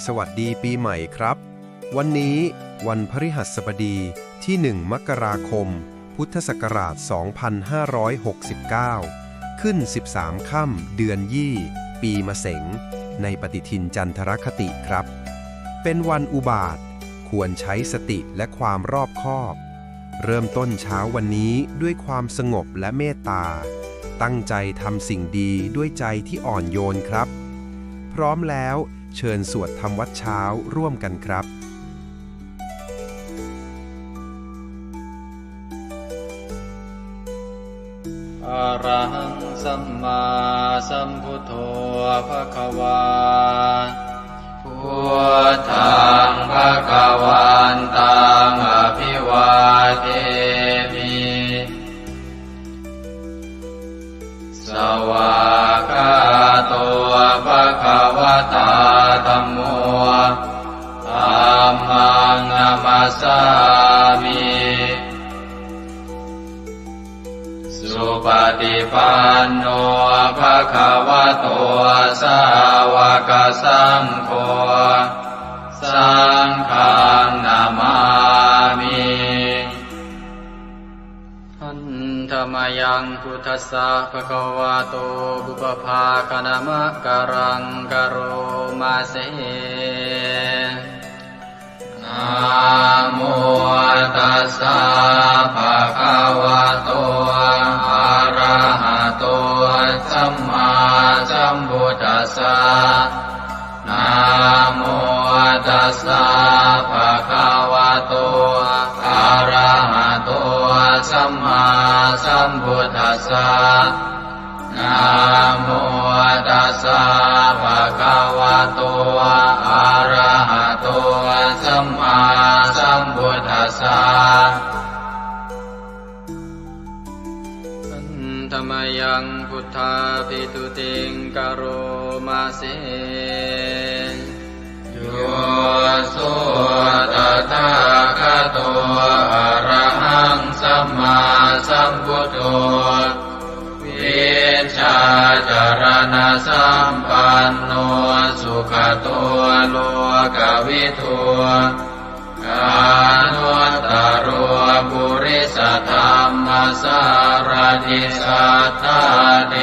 สวัสดีปีใหม่ครับวันนี้วันพฤหัสบดีที่1 มกราคมพุทธศักราช 2569 ขึ้น 13 ค่ำเดือนยี่ปีมะเสงในปฏิทินจันทรคติครับเป็นวันอุบาทควรใช้สติและความรอบคอบเริ่มต้นเช้าวันนี้ด้วยความสงบและเมตตาตั้งใจทำสิ่งดีด้วยใจที่อ่อนโยนครับพร้อมแล้วเชิญสวดธรรมวัดเช้าร่วมกันครับอะระหังสัมมาสัมพุทโธภควาพุทธังภควันตังอภิวาเทมิสวากขาโตภควตาธัมโมธัมมังนัมสสามิสุปฏิปันโนภควโตสาวกสังโฆสังฆังนามามิหันธรรมยังพุทธัสสะภควโตบุปภาคณมะกรังกโรมาเสนะโมตัสสะภะคะวะโตอะระหะโตสัมมาสัมพุทธัสสะนะโมตัสสะภะคะวะโตอะระหะโตสัมมาสัมพุทธัสสะนะโมตัสสะภะคะวะโตอะระหะโตสัมมาสัมพุทธัสสะธรรมยังพุทธาภิตุติงกโรมาเสโยสุตถาคโตอะระหังสัมมาสัมพุทโธวิชาจารณะสัมปันโนสุขโตโลกวิทูกานุตตโรปุริสธรรมสารติสัทธาเท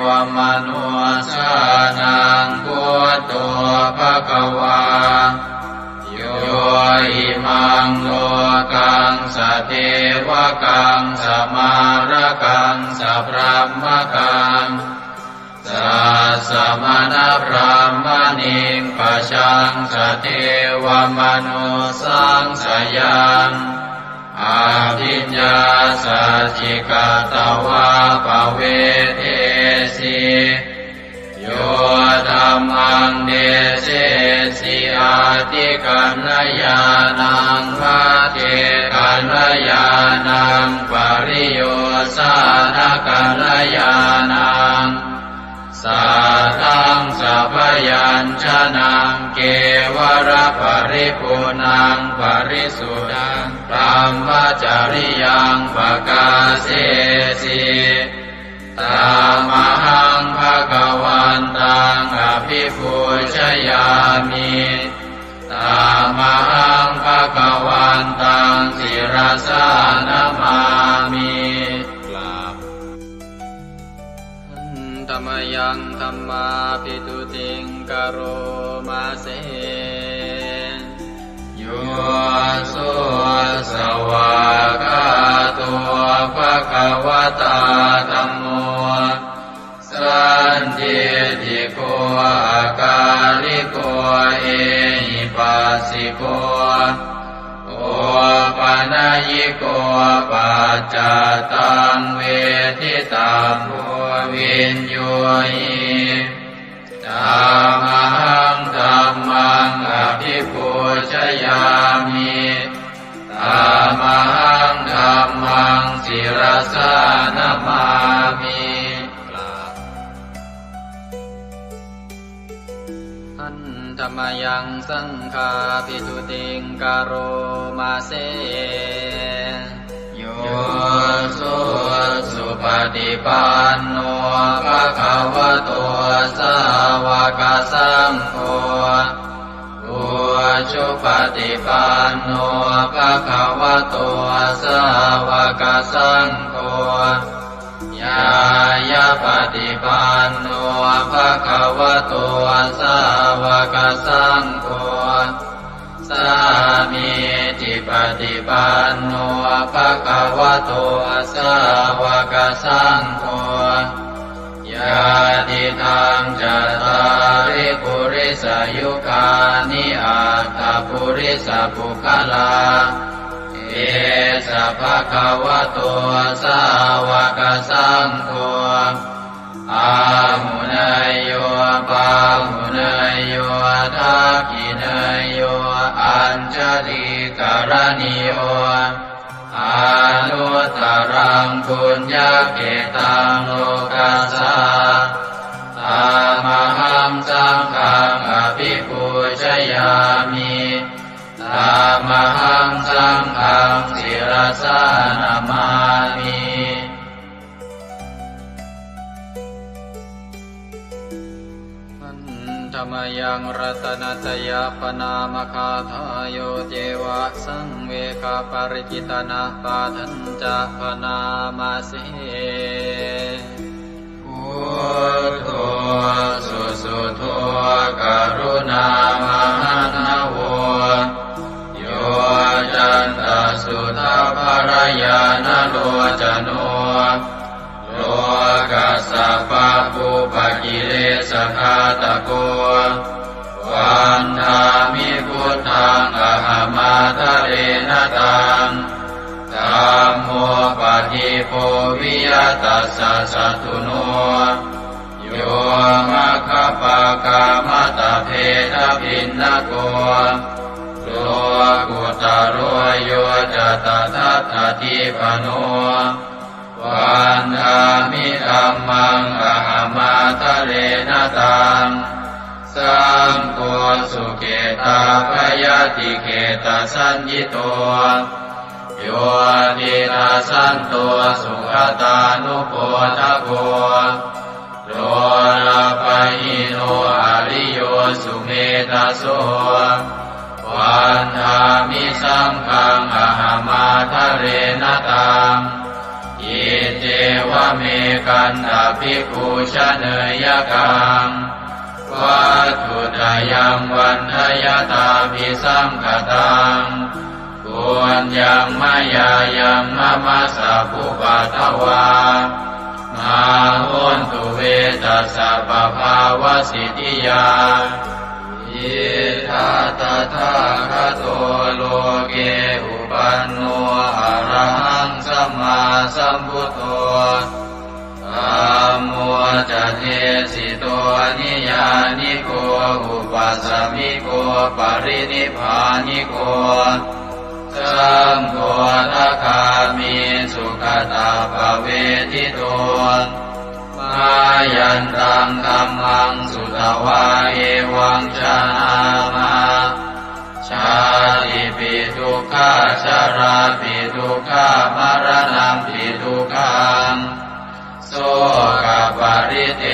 วมนุสานังพุทโธภควาโยอิมังโลกังสเทวกังสมารกังสพรหมกังสัสสะมณพรหมณิงปะชังสเทวมนุสังสยังอาภิญญาสัจจิกตวะปะเวเทสิโยธัมมังเดเสสิอาติกัณญญาณังภะเทกัณญาณังปริโยสานกัณญาณังสัทธังสัพยัญชนะเกวระปริปุณังปริสุทธังธรรมจริยังปกาเสสิตามหังภควันตังอภิปูชยามิตามหังภควันตังศิรสานามามิธรรมยังธัมมาภิตุติงกโรมาเสโยสุสวากขาโตภควตาธัมโมสันทิติโกอาการิโกเอหิปัสสิโกโอปนัยยิโกปัจจตังเวทิตังโพวินโยหิธัมมังธัมมังอภิปูชยามิธัมมังธัมมังศิรสานามามิธรรมยังสังฆาภิตุติงกโรมาเสโยสุปฏิปันโนภะคะวะโตสาว กสังโฆอุชุปฏิปันโนภะคะวะโตสาวกสังโฆญายะปฏิปันโนภะคะวะโตสาวกสังโฆสามีจิปฏิปันโนภะคะวะโตสาวกสังโฆญาติทังจัตตาริปุริสยุคานิอัตถปุริสปุคลาเอสะภะคะวะโตสาวกสังโฆอาหุเนยโยปาหุเนยโยทักขิเนยโยอัญชลีกรณิโยอานุตตรังปุญญเกตังโลกัสสะตามหังสังฆังอภิปูชยามิตามหังสังฆังศิรสานามามิธรรมยังรัตนัตยาปนามคาทายโยเจวะสังเวคาปริจิตนาปาทัญจะปนามาสิพุทโธสุสุโธกรุณามหันนโวโยจันตสุทาภรยานโลจโนโลกัสสะปะปุปกิเลสขาตโกวันธามิพุทธังอหมาทะเรนตังธัมโมปฏิโพวิยตัสสะสัตตุโนโยมะคปะกามตะเพทพินนโกโลกุตโรโยจตทัตถทิปโนวันธามิธัมมังอหมาทะเรนตังสังโฆสุเกตาภยติเกตาสัญญิโตโยตินาสันโตสุขตานุโปทโกโลลาภหิโนอริโยสุเมตโสวันธามิสังฆังอหมาทะเรนตังอิเจวะเมกันตภิกขุชเนยกังวัตถุตยังวันทยตาภิสังคตังปุญญังมายายังมะมะสะภุปัตถวามาหุนตุเวตัสสะปะภาวสิทธิยาอิทัตตะทาคโตโลเกอุปันโนอะระหังสัมมาสัมพุทโธธัมโมจะเทสิโตนิยานิโกอุปัสสมิโกปรินิพพานิโกสังโฆทัคามิสุขตาภเวทิโตมายันตังธัมมังสุตวาเอวังชนามาชาติปิทุกขาชาราปิทุกขามรณะปิทุกขังโสกปริเท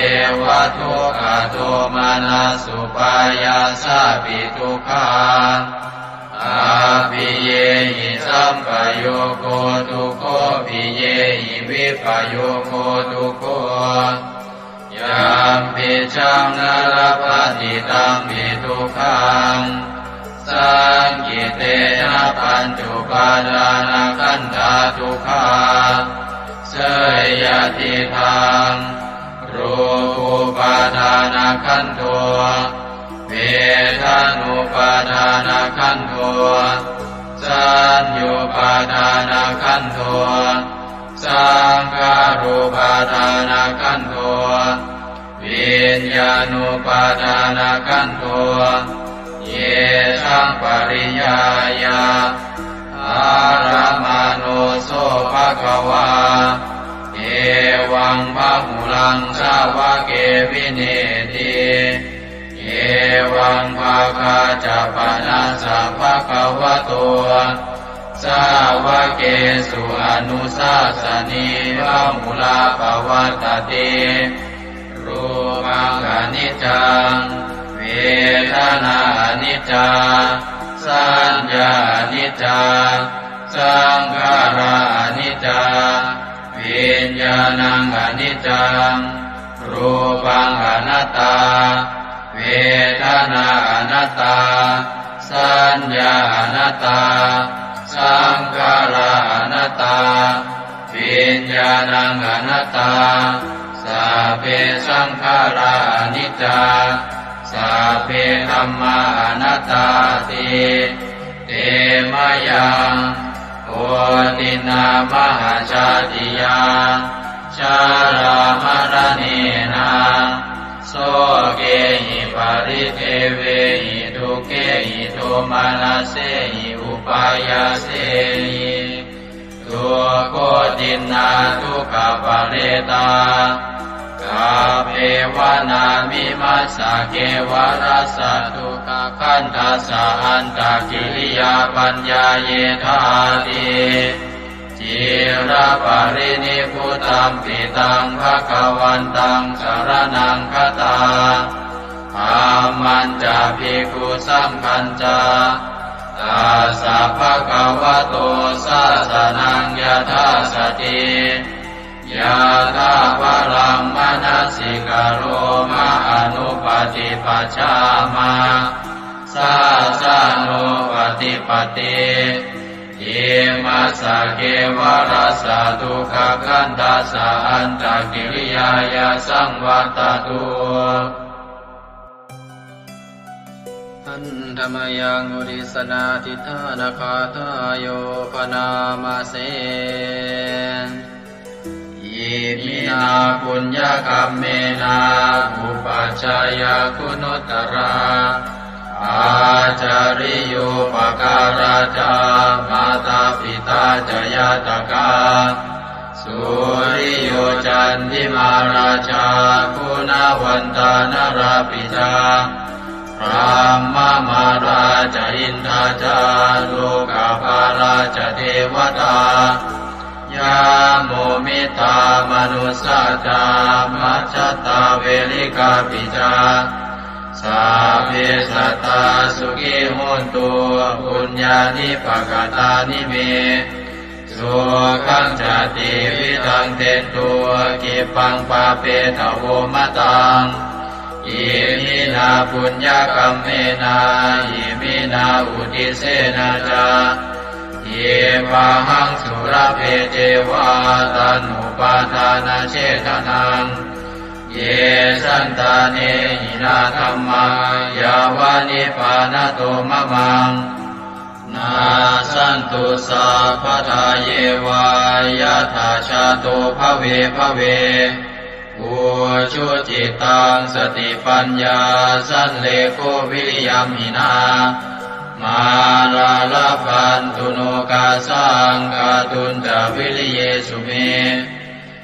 วทุกขโทมานัสสุปายาสาปิทุกขังอาภิเยหิสัมปโยโคทุกโขภิเยหิวิปโยโคทุกโขยามปิชังนรปฏิตังปิทุกขังสังกิเตนะปัญจุปาทานขันธาทุกขาเสยยติทังรูปุปาทานขันโทเวทานุปาทานขันโทสัญญูปาทานขันโทสังขารุปาทานขันโทวิญญาณุปาทานขันโทเยสังปริยายาอารามาโนโสภะคะวาเอวังพะหุลังสาวะเกวิเนติเอวังภาคาจะปนัสสะภะคะวะโตสาวะเกสุอนุสาสนีพะหุลาภวัตติรูปังอนิจ จังเวทนาอนิจจาสัญญาอนิจจาสังขาราอนิจจาวิญญาณังอนิจจังรูปังอนัตตาเวทนาอนัตตาสัญญาอนัตตาสังขาราอนัตตาวิญญาณังอนัตตาสัพเพสังขาราอนิจจาสัพเพธัมมาอนัตตาติเตมะยังโอตินามหาชาติยาชารามรณีนาโสเกหิปาริเทเวหิทุเกหิโทมานาเสหิอุปายาเสหิทุโกตินาทุกขปะเรตากาเภวนามิมัสสะเกวรัสสะทุกขคันทัสสะอันตกิริยาปัญญาเยธาติจิระปรินิพพุตัมปิตังภคะวันตังสรณังคตาธัมมันจะภิกขุสังฆัญจาตัสสะภะคะวะโตสาสนังยถาสติยะถาปรัมมนัสสิกโรมะอนุปฏิปัชฌามาสาสะโนปฏิปติอิมัสสะเกวรัสสะทุกขคันทัสสะอันตกิริยายาสังวัตตุอันธรรมยังอุริสนาทิฏฐานาคาทายโยปนามาเสอิมินาปุญญกัมเมนาอุปัชฌายาคุณุตตราอาจาริโยปการาจามาตาปิตาจยาตกาสุริโยจันติมาราชาคุณวันตานราปิจาพรหมมาราชอินทราจาโลกาภาราชเทวตายาโมมิตามนุสสาจามัจจตาเวลิกาปิจาสัพเพสัตตาสุขิโหนตุปุญญานิปกตานิเมสุขังจติวิทังเตตุกิปังปาเปตโวมะตังอิมินาปุญญกัมเมนาอิมินาอุทิเสนาจาเยปะหังสุรเพเจวาตันุปาทานาเชตนังเยสันตาเนหินาธัมมายาวานิปานโตมะมังนาสันตุสัพพทาเยวายะถาชาโตภเวภเวอุชุจิตังสติปัญญาสันเลโกวิริยัมหินามาลาลาพันตุโนกาสังกาตุนจาวิริเยสุเม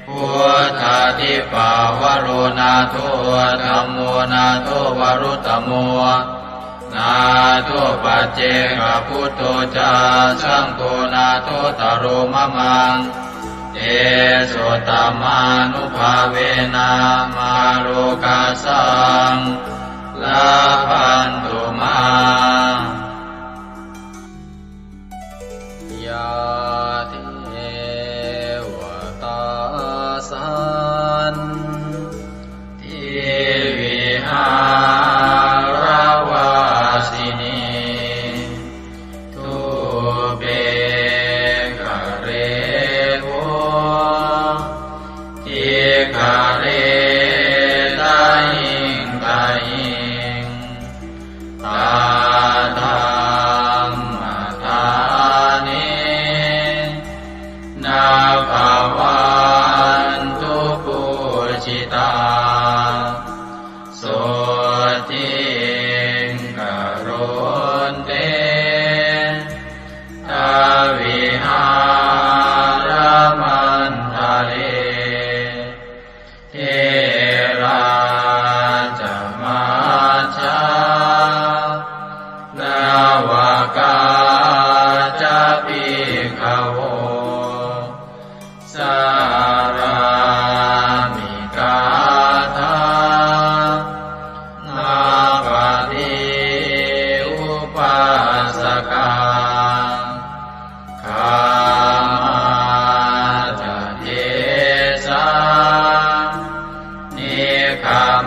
พุทธาทิปาวโรนาโทธัมโมนาโทวรุตตโมนาโทปัจเจกพุทโธจาสังโฆนาโทตโรมะมังเอโสตมานุภาเวนะมาโลกาสังลาพันตุมายาเทวตาสันทิวิหารวาสินีทุเปกะเรโวทิกะเรตาหิงตาหิง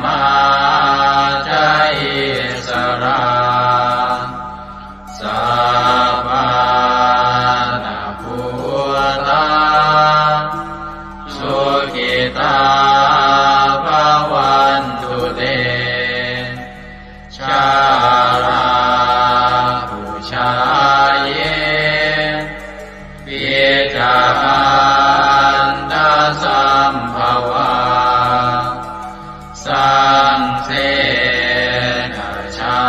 มาจาอิสราสัพพานาภูตาสุขิตาภวันตุเตชาราภูชาเยปิจาอันตสัมภวาสังเสนะชา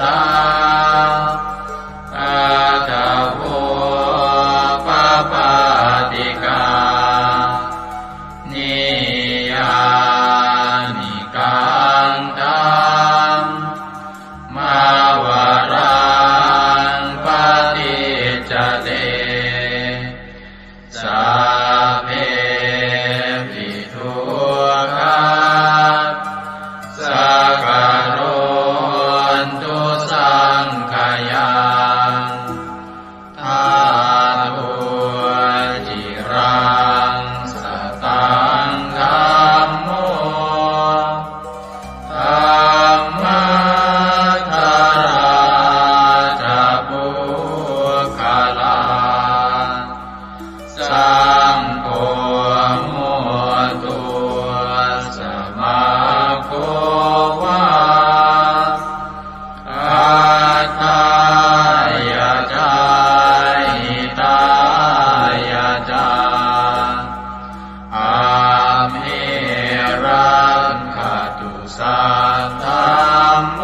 ตาอาตาโภปปาติกานิยานิกังตัมมาวารังปฏิจจเตสัพเพปิทุกขาสักการนตุสังขยังทาตุจิรังสตังธัมโมธัมมัทธาราจะปุคลาสังโฆโมตุสมาโควาอัตตายะจาหิตายะจาอาเมรังคตุสัทธัมโม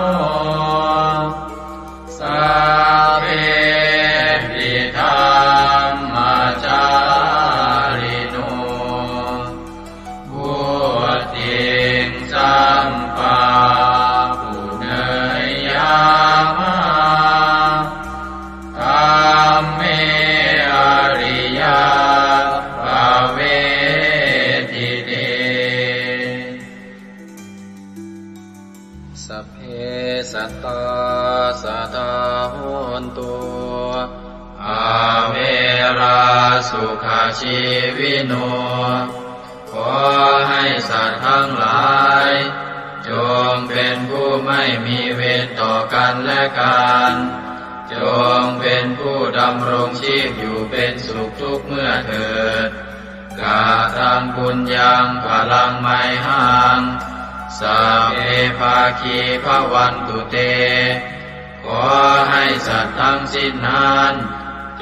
สัพเพปิธัมมาจาริโนพุทธิงสัมปาปุเนยยามะธัมเมอริยภเวทิเตสัพเพสัตตาสัทธาโหนตุอาเวราสุขาชีวิโนขอให้สัตว์ทั้งหลายจงเป็นผู้ไม่มีเวรต่อกันและกันจงเป็นผู้ดำรงชีพอยู่เป็นสุขทุกเมื่อเถิดกาตังปุญญังพลังไมหังสัพเพภาคีภวันตุเตขอให้สัตว์ทั้งสิ้นนั้น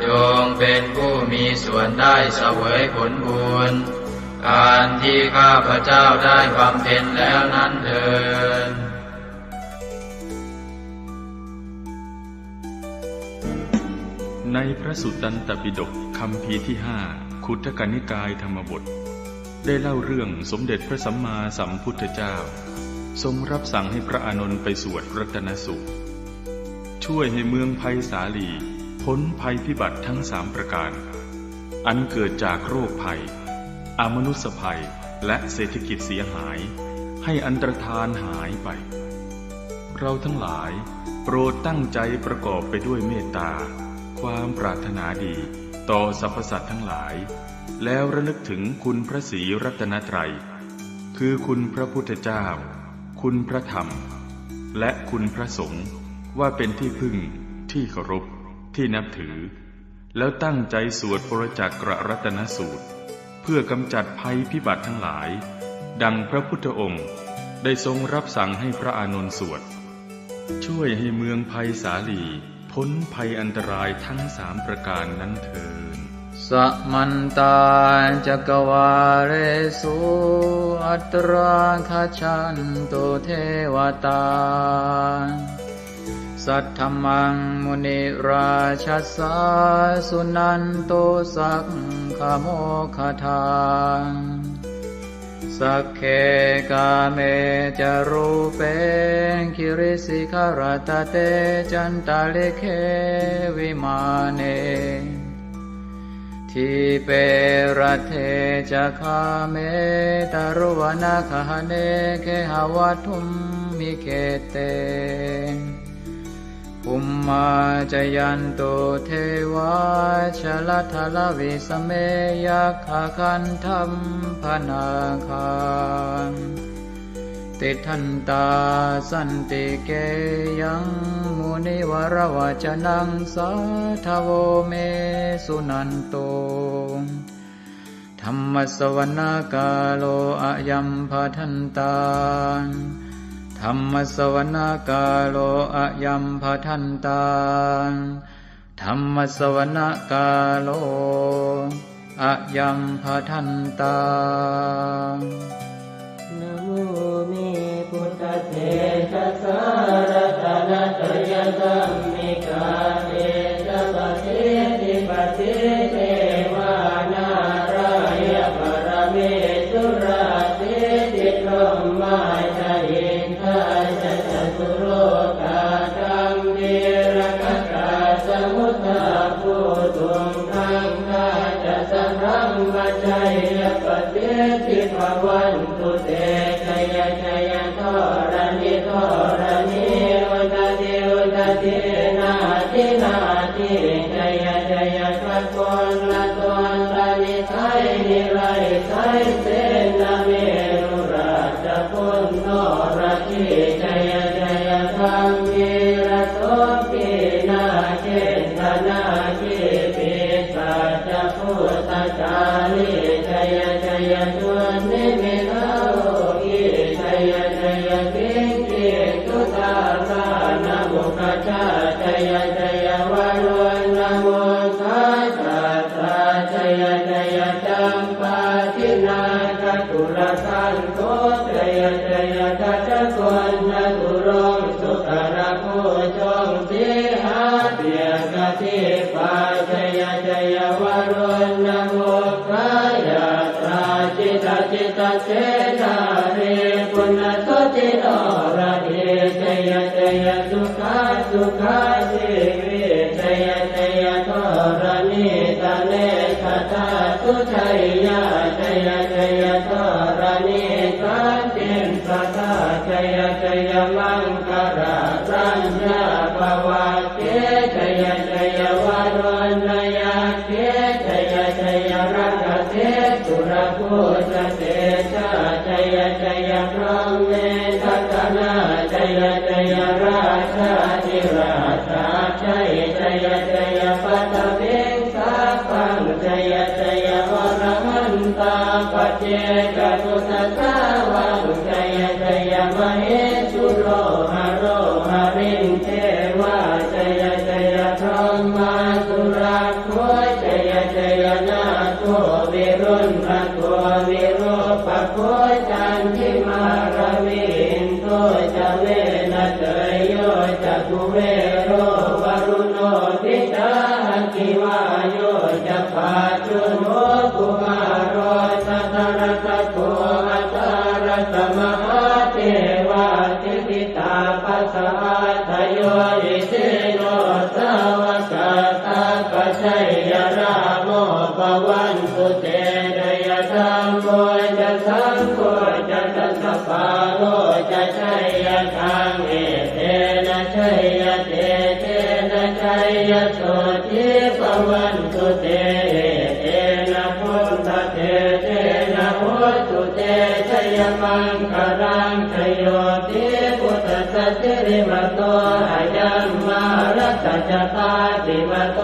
จงเป็นผู้มีส่วนได้เสวยผลบุญการที่ข้าพเจ้าได้บำเพ็ญแล้วนั้นเถิด ในพระสุตตันตปิฎกคัมภีร์ที่5คุตกนิกายธรรมบทได้เล่าเรื่องสมเด็จพระสัมมาสัมพุทธเจ้าทรงรับสั่งให้พระอานนท์ไปสวดรัตนสูตรช่วยให้เมืองไผ่สาลีพ้นภัยพิบัติทั้ง3ประการอันเกิดจากโรคภัยอมนุษยภัยและเศรษฐกิจเสียหายให้อันตรธานหายไปเราทั้งหลายโปรดตั้งใจประกอบไปด้วยเมตตาความปรารถนาดีต่อสรรพสัตว์ทั้งหลายแล้วระลึกถึงคุณพระศรีรัตนตรัยคือคุณพระพุทธเจ้าคุณพระธรรมและคุณพระสงฆ์ว่าเป็นที่พึ่งที่เคารพที่นับถือแล้วตั้งใจสวดปรจักรรัตนสูตรเพื่อกำจัดภัยพิบัติทั้งหลายดังพระพุทธองค์ได้ทรงรับสั่งให้พระอานนท์สวดช่วยให้เมืองไผ่สาลีพ้นภัยอันตรายทั้ง3ประการนั้นเถิด สัมมันตาจักวาเรสุอัตราคชันตุเทวตาสัทธมังมุนิราชัสสาสุนันโตสักขโมคทาสักเคกาเมจารูเปคิริสิขารตเตจันตาเลเควิมาเนทิเปรัเทจะคาเมตารุวนาคหเนเคหาวัตุมมิเคเตภุมมาจยันโตเทวาชลทลวิสเมยัคขคันธัมพนาคา ติทันตาสันติเกยังมุนิวรวจนังสาทโวเมสุนันโตธัมมสวนาคาโลอะยัมภทันตาธัมมสวนาคาโลอะยัมภทันตาธัมมสวนาคาโลอะยัมภทันตานะโมเมพุทธเถชะสารตนะตยสัมมิกาเตชะปะเทติปะเทเทวานารายะปรเมสุราเทติพรหมาจายินทาจะจตุโลกาธัมเมรกตาสมุทธาภูตุงทังคาจะสังฆัมมะชัยยะปะเทติภวันตุเตชัยชัยทรณิทรณิอุตติอุตตินาทินาทิชัยชัยพระโกนละตนละนิไทยนิไรไทยเสนาเมรุราชพุนโนราชิชัยชัยธรรมิระโสปินาเจตนาจิปิสัจพุทธจาริชัยชัยชวนนิมิตาโลกิชัยชัยกิงกิตุตาสานะมุขชาชัยชัยวารุณโมสาสาสาชัยชัยจัมปาทินาคตุลสันโตชัยชัยทัจจกวนนะตุรงสุขระโคจงสีหาเปียกติปาชัยชัยวารุณโมกายตราจิตจิตเสนาเรปุณโสติโนระเดชัยชัยสุขาสุขาสิวิชัยชัยทรณิตาเนคตาสุชัยยาชัยชัยทรณิสันติสตาชัยชัยมังคารารัญญาภวะเกชัยชัยวารุณยาเกชัยชัยรักเทสุรภูสเตชะชัยชัยพรหมเมทัตนาชัยชัยราชาธิราชาชัยชัยชัยปัตตเวงสาปังชัยชัยวรหันตาปัจเจกตุสัตตาวังชัยชัยมเหสุโรหะโรหะริงเทวาชัยชัยพรหมาสุราโคชัยชัยนาโควิรุณะโควิโรปะโคจันทิมาระวินโตจะเวนะเตยโยจะกุเวโรวรุโนทิตาคิวาโยจะปาจุโนกุมารโรสัตระตะโกอัตระตมหาเทวาติติตาปัสสะทโยอิเสโนสาวกตาปัจฉัยยราโมปวันตุเตเดยธรรมโมจะสังโฆจะตัสสะปาโลจะชัยยะทังเอเตนะชัยยะเตเตนะชัยยะโสติปวันตุเตเตนะพุทธเตเตนะโหตุเตชัยมังคารังชโยติพุทธสัจจิริมโตอายัมมารัตจตาติมโต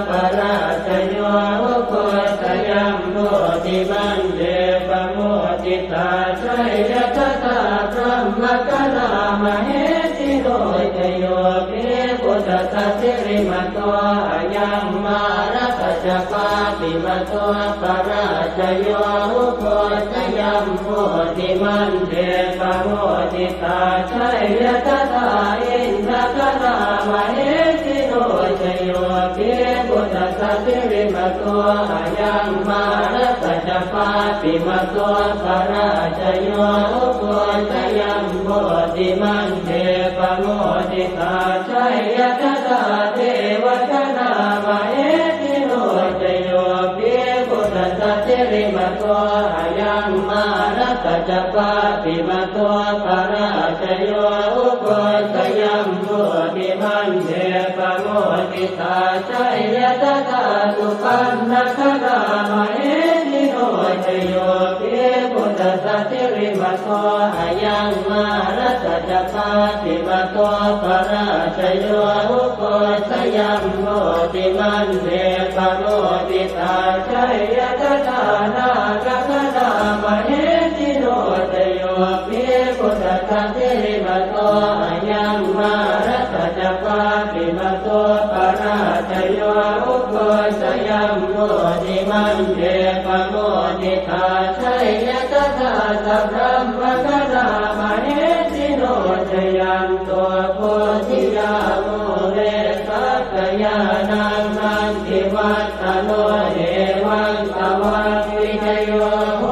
ปราชโยโคตยัมโมติมันเดปโมติตาชัยยะตถาพรหมกนามเหสิโรชโยปิพุทธสัจจิริมโตอายัมมารัตจปาติมโตปราชโยโคตยัมโมติมันเดปโมติตาชัยยะตถาอินทกนามเหสิโรชโยปิพุทธสัจจิริมโตอายัมมารัตจปาติมโตปราชโยโคตยัมโมติมันเดปโมติตาชัยยะตถาเทวตนามเหสิโรชโยปิพุทธสัจจิริมโตอายัมมารัตจปาติมโตปราชโยโคตยัมโมติมันเดปโมติตาชัยยะตถาสุปันนคนามเหสิโรชโยปิพุทธสัจจิริมโตอายัมมา มารัตจัปาติมาโตปราชโยอุโกชยัมโมติมันเดปโมติตาชัยยะทานากัคตามเหติโนตโยภิพุทธะเทมาโตอายัมมารัตจัปาติมาโตปราชโยอุโกชยัมโมติมันเดปโมติตาชัยยะทาสัพพะมะคะนามเหติโนชยัมโตโพธิยาโมเรสักยานังนันติวัตตโนเอวังตวังวิจโยโห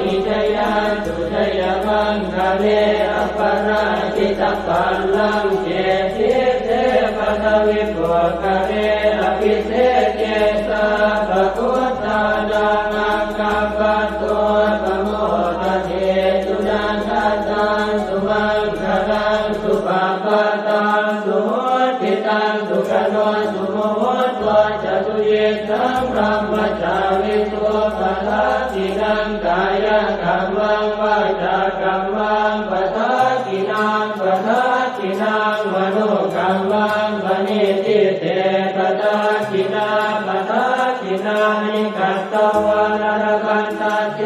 หิจยาสุจยมังคะเลอปราชิตปัลลังเจติเตปะทวิปุคะเลอภิเศษเจสะภะพุทธานังอังคัปปะโตปะโมทะเทสุนันทตังสุมังคลังสุปะปะตังสุโหติตังสุขโนสุโมโหตัวจตุเยสังพรหมจาริโสปะทัสสินังกายกัมมังวาจากัมมังปะทัสสินังปะทัสสินังมโนกัมมังปณิทิเตปะทัสสินาปะทัสสินานิกัตตวานรกันตาเจ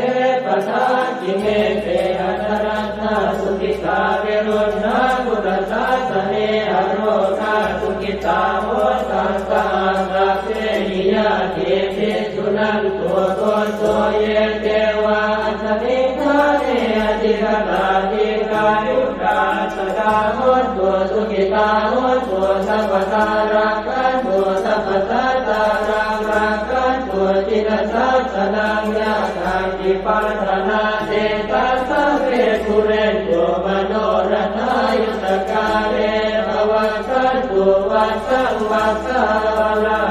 ปะทัสสิเมเตอัตรัตถสุขิตาเวรุณาพุทธศาสเนอโรคาสุขิตาโหตัสสะสัพเพหิยะเทติสุนันตัวโตโตเยเทวาสมิทาเนอติกตาติกายุกาสกาโหตัวสุขิตาโหตัวสัพพตารักขันตัวสัพพตาตารักขันตัวจิตสัสสนังยาคันติปัฏฐานาเตตัสสะเวทุเรนตัวมโนรัตายุตกาเลภวัตสันตุวัสสังวัสสะลา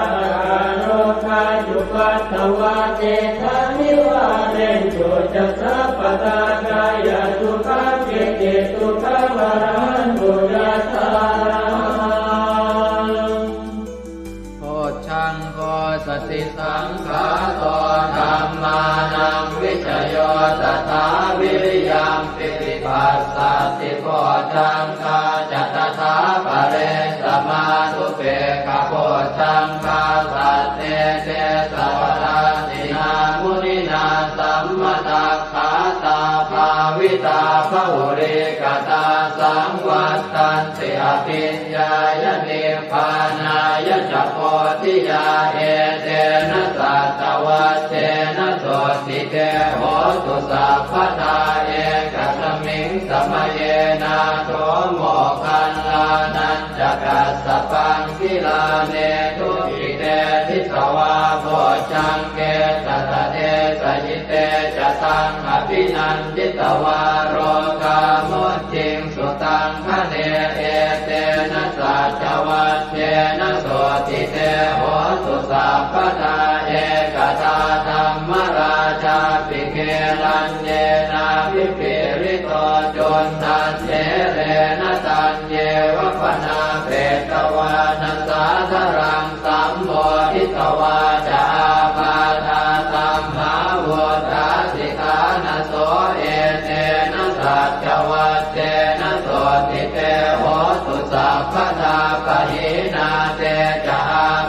โรคาจุปัตถวาเตทานิวาเรนโจจัสสะปตากายสุขังเกติสุขังวรันตุยัสสะโพชังโพสติสังขาโตธัมมานังวิจโยตถาวิริยังปิติปัสสัตติโพชังคาจัตถาปะเรสมานุเปกขโพชังคาสัตเตเตสัพพะตินามุนินาสัมมตัคขาตาภาวิตาภุริกตาสังวัตตันติอภิญญายนิพพานายจักโพธิยาเอเตนะสัตวัตเตนะโสติเตโหตุสัพพทาเอกสมิงสมเยนะโสโมคันลานันจักสสปังกิลาเนทุกิเตทิสวาโพชังเกตตะเตสยิเตจะตังอภินันจิตวาโรกามุจิงสุตังคะเนเอเตนะสัจวัตเตนะโสติเตโหตุสัพพทาเอกตาธัมมราชาปิเกลันเยนาภิปิริโตจนทันเจเรนะตันเยวะปนาเปตวานัสสาธรังสัมโมทิตวาจาปาทาสัมภาวตาสิกานะโสเอเตนะสัจวัตเตนะโสติเตโหตุสัพพทาปะหินาเตจา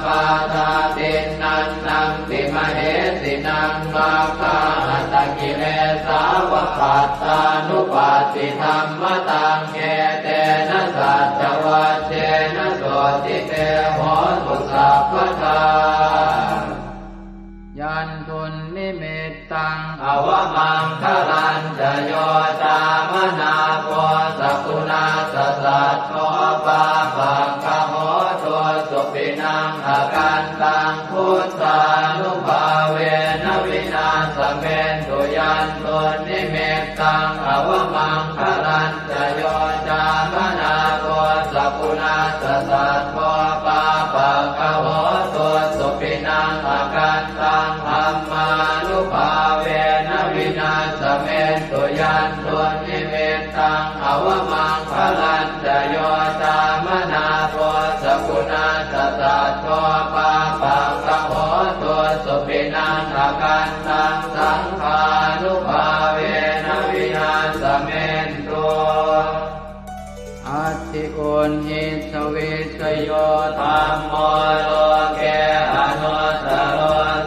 ปาทาตินันนังติมเหสินังมาคาหัตกิเลสาวปัตตานุปัสสิธรรมตังเกเตนะสัจวัตเตนะโสติเตโหตุสัพพทายันทุนนิมิตตังอวมังคลันจะโยตามนาโพสกุณาสสัตโตปาปังคโหตัวสุปินังอาการตังพุทธานุภาเวนะวินาสเมนตุยันทุนนิมิตตังอวมังคลันจะโยตามนาโพสกุณาสสัตโตปาปังคโหตัวสุปินังอาการตังธัมมานุภาเวนะวินาสเมนตุยันตุนิเมตตังอวมังคลันจะโยตามนาโพสกุณาสสัตโตปาปังคโหตุ ณหิสวิสโยธัมโมโลเกอนุตตโร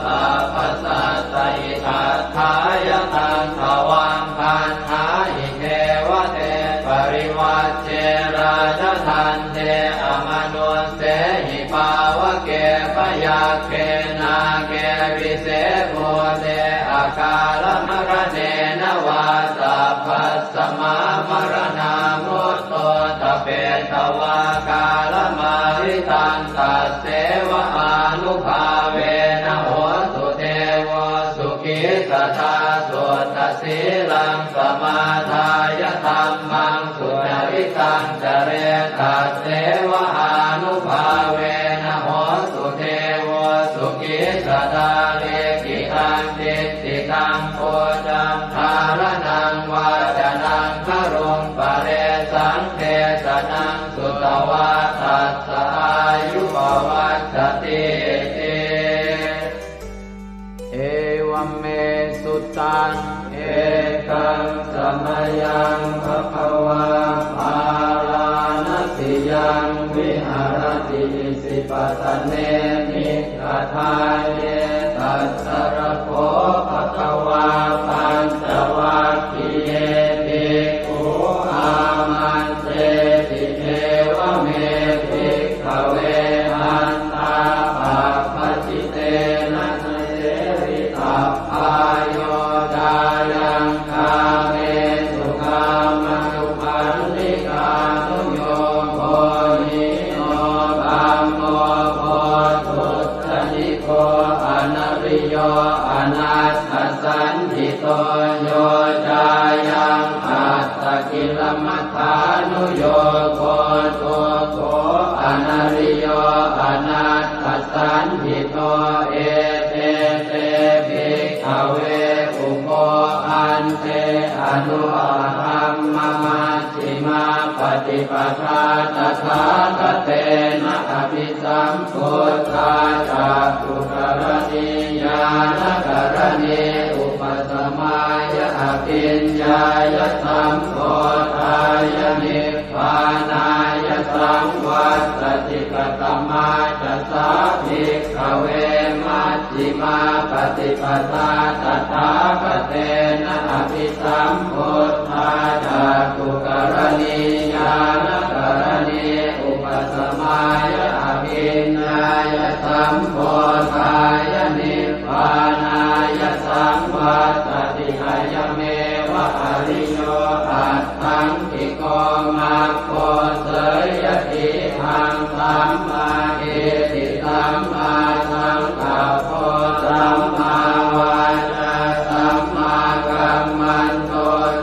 สัพพสัตตอิทัฏฐายตังภวังคันหาอิเทวเตปริวัชเชราชทันเตอมนุสเสหิภาวะเกปยาเกนาเกวิเศษโมเตอาการมรเนนวาสัพพสมามรณามุตโตตเปตวากาลมาริตันตัสเสวะอานุภาเวนะโหตุเทวสุขิสตาสุตสีลังสมาทายธัมมังสุจริตังจเรตัสเสวะอานุภาเวนะโหตุเทวสุขิสตาเลกิตังติติตังโพจังทารนังวาจนังครุงปะเรสังเทสนังสุตวาทัสสะอายุปวัฏฏติเอวัมเมสุตังเอกังสมยังภควาภาลานติยังวิหารติสิปตเนมิกทายเยตัสสรโคภควาปัญจวัคคีย์เยภิกขุอามันเตติเทวเมภิกขเวอันตาปัปปจิเตนะเสวิตัพพายโยดายังคาเมสุขามสุขันธิกานุโยโภนิโนธัมโมโพธุตนิโกอนัริโยอนัตถสันติโตโยจายังอัตตกิลมัฏฐานุโยโคตุโกอนัริโยอนัตถสันติโตเอเตเตภิกขเวอุโภอันเตอนุธัมมมัชฌิมาปฏิปทาตถาคเตนะอภิสัมพุทธาจักขุกรณีญาณกรณีอุปสมายะอภิญญายะสัมโพธายะนิพพานายะสังวัตติกตมาจัสสะภิกขเวมัชฌิมาปฏิปทาตถาคเตนะอภิสัมพุทธาจักขุกรณีญาณกรณีอุปสมายะอภิญญายะสัมโพธายะนิพพานายะสังวัตติกายเมวะอริโยอัตถังกิโกมัคโคเสยติหังสัมมาเอติสัมมาสังกัปโปสัมมาวาจาสัมมากัมมันโต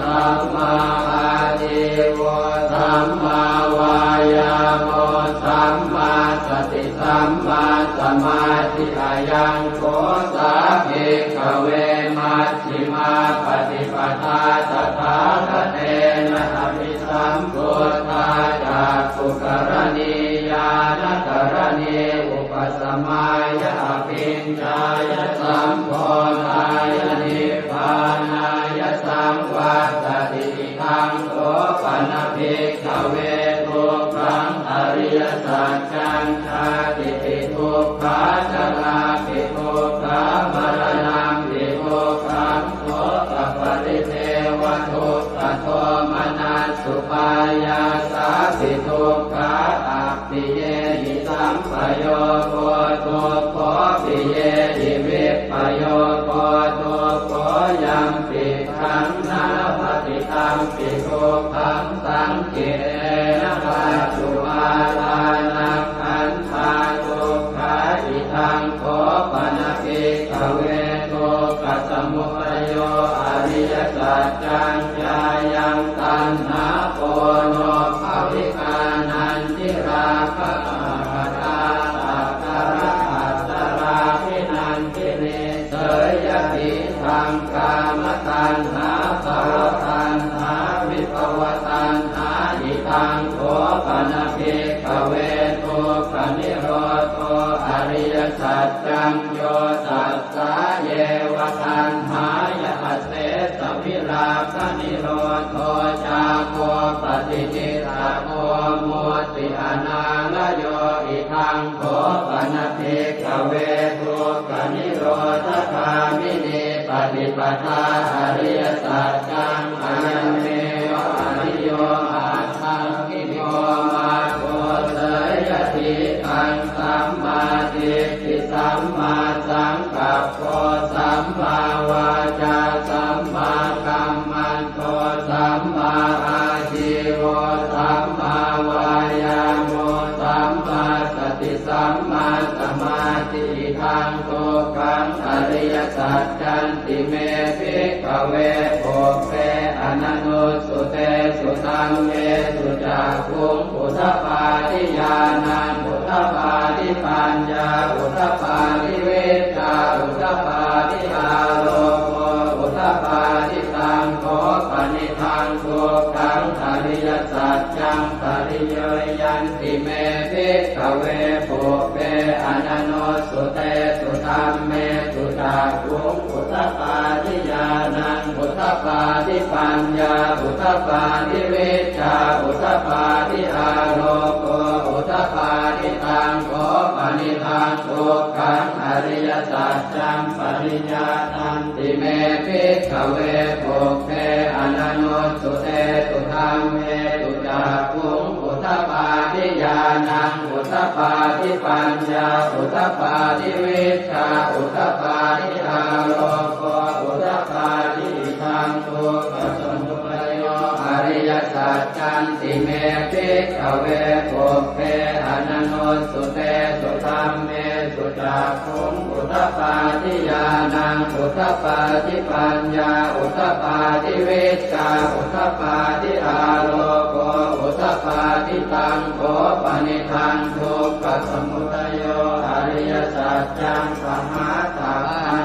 สัมมาอาชีวะสัมมาวายาโมสัมมาสติสัมมาสมาธิอายังโกสาภิกขเวมัชฌิมาปฏิปทาตถาคเตนะอภิสัมพุทธาจักขุกรณีญาณกรณีอุปสมายะอภิญญายะสัมโพธายะนิพพานายะสังวัตติทังโสปนภิกขเวทุกขังอริยสัจจังชาติปิทุกขาจราปิทุกขามรณะปิทุกขังโสตปริเทวทุกขโทมนัสสุปายาสาปิทุกขาอัปปิเยหิสัมปโยโคทุกขปิเยหิวิปปโยโคทุกขยังปิขังนาปฏิตังปิทุกขังสังเกนะปัจจุบันลานังขันธาทุกขาอิทังโคปนภิกขเวทุกขสมุทัยโยอริยสัจจังญายังตัณหาโกโนภวิกานันทิราคะปัตตาตัตตะระอัตตราภินันทิเนเสยติทังกามตัณหาภวตัณหาวิภวตัณหาอิทังโคปนภิกขเวทุกขนิโรธอริยสัจจังโยตัสสะเยวะตัณหายะเสสวิราคะนิโรธจาโคปฏิจิตาโคมุติ ปิอนาลโยอิทังโขปนภิกขเวทุกขนิโรธคามินีปฏิปทาอริยสัจจังอายันเมวะอริโยอาทังกิโยมาโกเสยทิทังสัมมาทิฏฐิสัมมาสังกัปโปสัมมาวาจาสัมมากัมมันโตสัมมาอาชีวะสัมมาวายาโมสัมมาสติสัมมาสมาธิทังโตกังอริยสัจจันติเมภิกขเวโภเปอนันโนสุเตสุตังเมสุจักขุงอุทปาทิญาณังอุทปาทิปัญญาอุทปาทิเวชาอุทปาทิอาโลโกอุทปาทิตังโขปนิทังโกกังอริยสัจจังปริโยยันติเมภิกขเวโภเปอนันโนสุเตสุธัมเมสุจักขุงอุทปาทิญาณังอุทปาทิปัญญาอุทปาทิเวชาอุทปาทิอาโลโกอุทปาทิตังโขปนิทังโกกังอริยสัจจังปริญญาณันติเมภิกขเวโภเปอนันโนสุเตสุธัมเมสุจักขุงอุทปาทิญาณังอุทปาทิปัญญาอุทปาทิเวชาอุทปาทิอาโลโกอุทปาทิทังโกปัสสมุปโยอริยสัจจันติเมภิกขเวโภเปอนันโนสุเตสุธัมเมสุจักขุงอุทปาทิญาณังอุทปาทิปัญญาอุทปาทิเวชาอุทปาทิอาโลโกอุทปาทิตังโขปนิทังทุกขสมุทัยโยอริยสัจจังปหาตา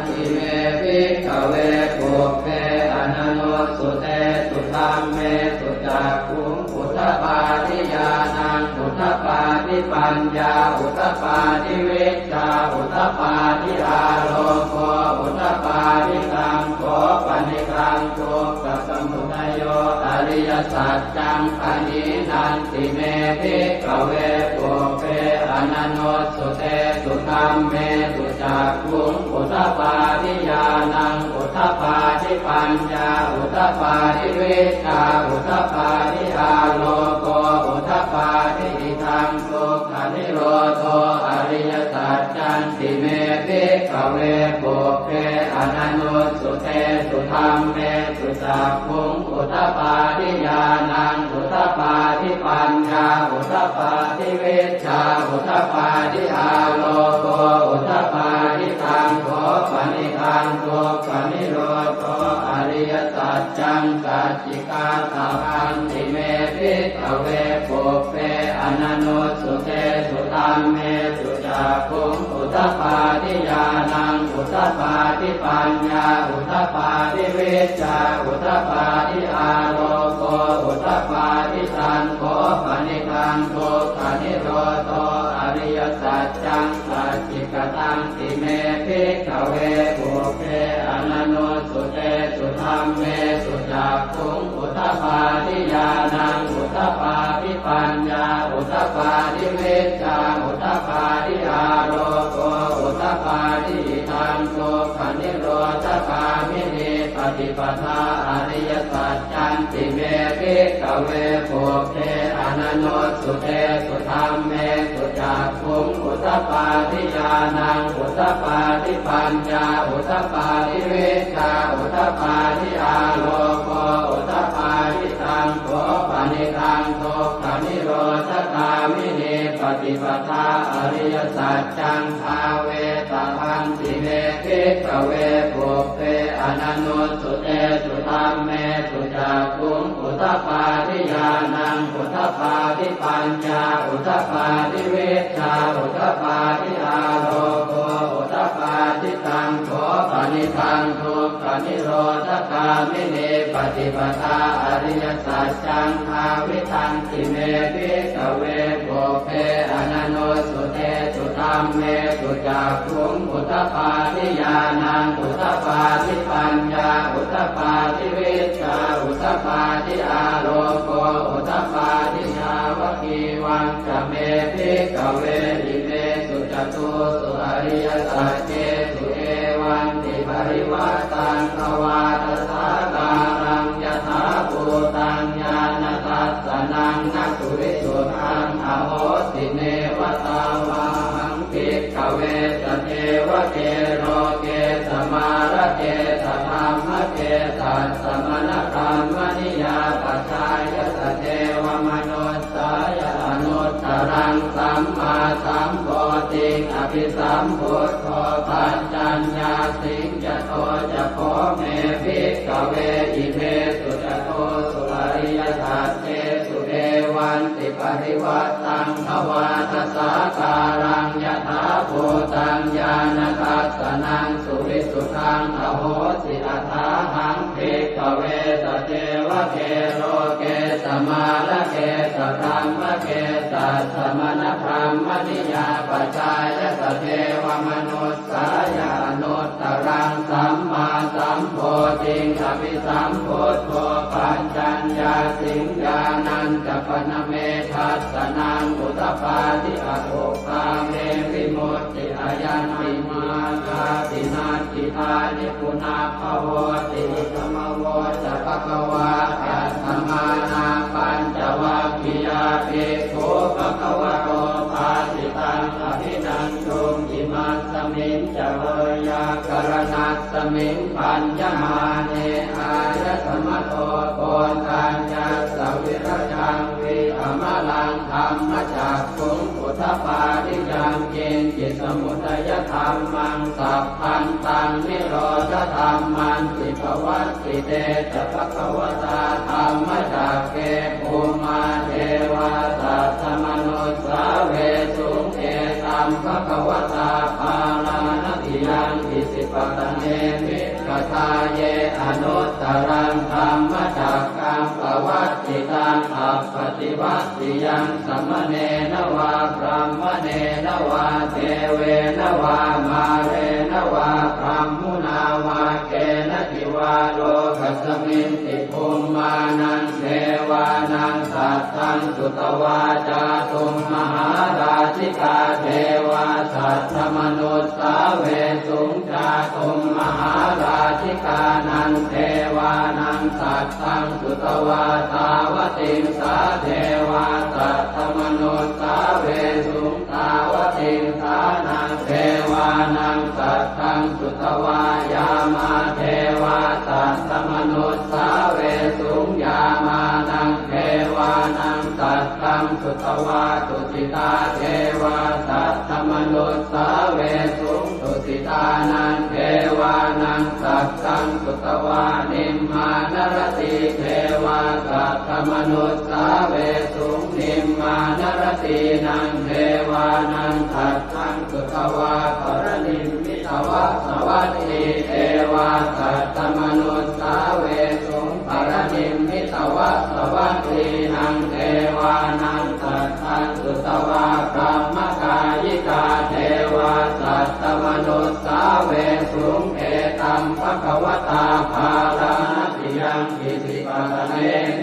ทิเมภิกขเวโภเปอนันโนสุเตสุธัมเมสุจักขุงอุทปาทิญาณังอุทปาทิปัญญาอุทปาทิเวชาอุทปาทิอาโลโกอุทปาทิตังโขปนิทังทุกขสมุทัยโยอริยสัจจังปณินันติเมภิกขเวโภเปอนันโนสุเตสุธัมเมสุจักขุงอุทปาทิญาณังอุทปาทิปัญญาอุทปาทิเวชาอุทปาทิอาโลโกอุทปาทิทังทุกขนิโรโธอริยสัจจันติเมภิกขเวโภเปอนันโนสุเตสุธัมเมสุจักขุงอุทปาทิญาณังอุทปาทิปัญญาอุทปาทิเวชาอุทปาทิอาโลโกอุทปาทิตังโขปนิทังทุกขนิโรโธอริยสัจจังสัจจิกาตาพันติเมภิกขเวโภเปอนันโนสุเตสุธัมเมสุจักขุงอุทปาทิญาณังอุทปาทิปัญญาอุทปาทิเวชาอุทปาทิอาโลโกอุทปาทิตังโขปนิทังทุกขนิโรโธอริยสัจจังสัจจิกตังติเมภิกขเวโภเปอนันโนสุเตสุธัมเมสุจักขุงอุทปาทิญาณังอุทปาทิปัญญาอุทปาทิเวชาอุทปาทิอาโลโกอุทปาทิทังทุกขนิโรธคามินีปฏิปทาอริยสัจจันติเมภิกขเวโภเปอนันโนสุเตสุธัมเมสุจักขุงอุทปาทิญาณังอุทปาทิปัญญาอุทปาทิเวชาอุทปาทิอาโลโกอุทปาทิตังโขปนิทังทุกขนิโรธคามินีปฏิปทาอริยสัจจังภาเวตพันติเมภิกขเวโภเปอนันโนสุเตสุธัมเมสุจักขุงอุทปาทิญาณังอุทปาทิปัญญาอุทปาทิเวชาอุทปาทิอาโลโกอุทปาทิตังโขปนิทังทุกขนิโรธคามินีปฏิปทาอริยสัจจังภาวิทันติเมภิกขเวโภเปอนันโนสุเตสุธัมเมสุจักขุงอุทปาทิญาณังอุทปาทิปัญญาอุทปาทิเวชาอุทปาทิอาโลโกอุทปาทิชาวกีวา วังจะเมภิกขเวอิเมสุจตุสุอริยสัจเจสุเอวันติปริวัตตังภวาตสาการังยถาภูตังญาณทัสสนังนักสุวิสุทธังอโหสิเนวตาวาหังภิกขเวสเทวเกโรเกสมาระเกสธรรมเกสัสสมณธรรมนิยาปัจจายสเทวมนุสสายอนุตตรังสัมมาสัมโพธิอภิสัมพุทโธปัญจัญญาสิงจโตจะโพเมภิกขเวอิเมสุจโตสุอริยสัจเจสุเอวันติปริวัตตังภวาตสาการังยถาภูตังญาณทัสสนังสุวิสุทธังอโหสิอัฏฐาหังภิกขเวสเทวเกโรเกสมาระเกสธรรมเกสัสสมณธรรมนิยาปัจจายสเทวมนุสสายานุตตรังสัมมาสัมโพธิอภิสัมพุทโธปัญจัญญาสิงญาณัญจปนเมทัสสนังอุตตปาทิอโภคาเมวิมุตติอายันติมาคาตินาติทานิปุนาภโวติธรรมโวจะภควาอัตถมานาปัญจวัคคียาภิกขุภควโตภาสิตังอภินันตุอิมัสสมิงจะเวยากรณัสสมิงปัญญมาเนอายสมโตโกนทัญญาสวิรจังวิอมลังธรรมจักขุงพุทธปาทิยังเกณฑ์จิตสมุทัยธรรมังสัพพันตังนิโรธธรรมันติภวัตติเตจะภควตาธรรมจักเกภูมาเทวาสัตตมนุสสาเวสุงเอตัมภควตาภาลานติยังอิสิปตเนมิกทาเยอนุตตรังธรรมจักกังปวัตติตังอัปปติวัตติยังสัมมเนนวาพรหมเนนวาเทเวนวามาเรนวาพรหมุนาวาเกณทิวาโลกัสมินติภูมานังเทวานังสัตตังสุตวาจาตุมมหาราชิกาเทวาสัตตมนุสสาเวสุงจาตุมมหาราชิกานังเทวานังสัตตังสุตวาตาวติงสาเทวาสัตตมนุสสาเวสุงตาวติงสานังเทวานังสัตตังสุตวายามาเทวาสัตตมนุสสาเวสุงยามานังเทวานังสัตตังสุตวาตุสิตาเทวาสัตตมนุสสาเวสุงตุสิตานังเทวานังสัตตังสุตวานิมมานรติเทวาสัตตมนุสสาเวสุงนิมมานรตินังเทวานังสัตตังสุตวาปรนิมมิตวะสวัสดีเทวาสัตตมนุสสาเวสุงปรนิมมิตวะสวัสดีนังเทวานังสัตตังสุตวาพรหมกายิกาเทวาสัตตมนุสสาเวสุงเอตัมภควตาภาลานติยังอิสิปตเน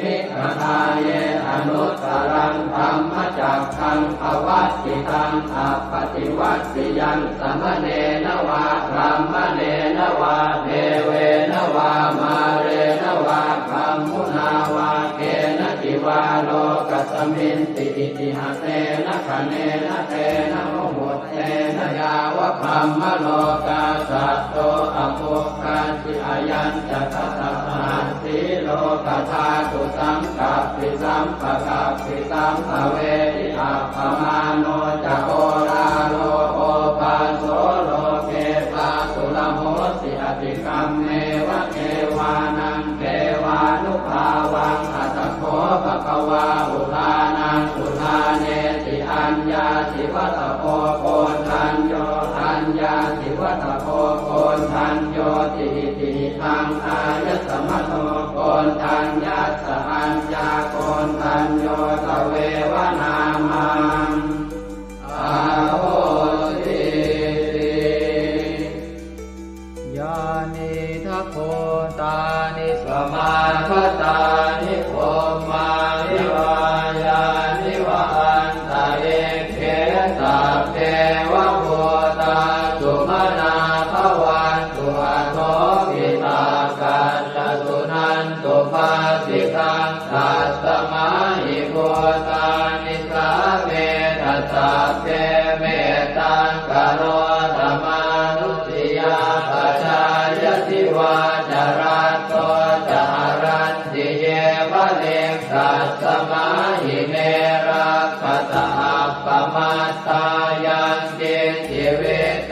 มิกทาเยอนุตตรังธรรมจักขังภวัตติตังอัปปติวัตติยังสัมมเนนวาพรหมเนนวาเทเวนวามาเรนวาพรหมุนาวาเกณทิวาโลกัสมินติอิติหะเตนะคะเนนะเตนะโมหุตเตนะยาวะพรหมโลกาสัตโตอโภคันติอายัญจะทัสสะหันติโลกธาตุสังกัปปิสัมปะกัปปิสัมภเวทิอัปปมาโนจะโอราโลโอปาโสโลเกปาสุลโหสิอติกัมเมวะเทวานังเทวานุภาวังอัตถโขภควาอุทานังอุทาเนติอัญญาสิวัตโพโกนทัญโยอัญญาสิวัตโพโกนทัญโยติติทังอายสมโตโกนทัญญาสอัญญาโกนทัญโยตเววนามังอาโหติยานิทัพโพตานิสมาคตานิโภมานิวายานิวาอันต นิสาเวทัสสะเทเมตังกโรธรรมานุสติยาปัจจายติวาจารัตโตจารันติเยวะเลกัสสมาหิเมรักขตาปมัตตายังเกจิเว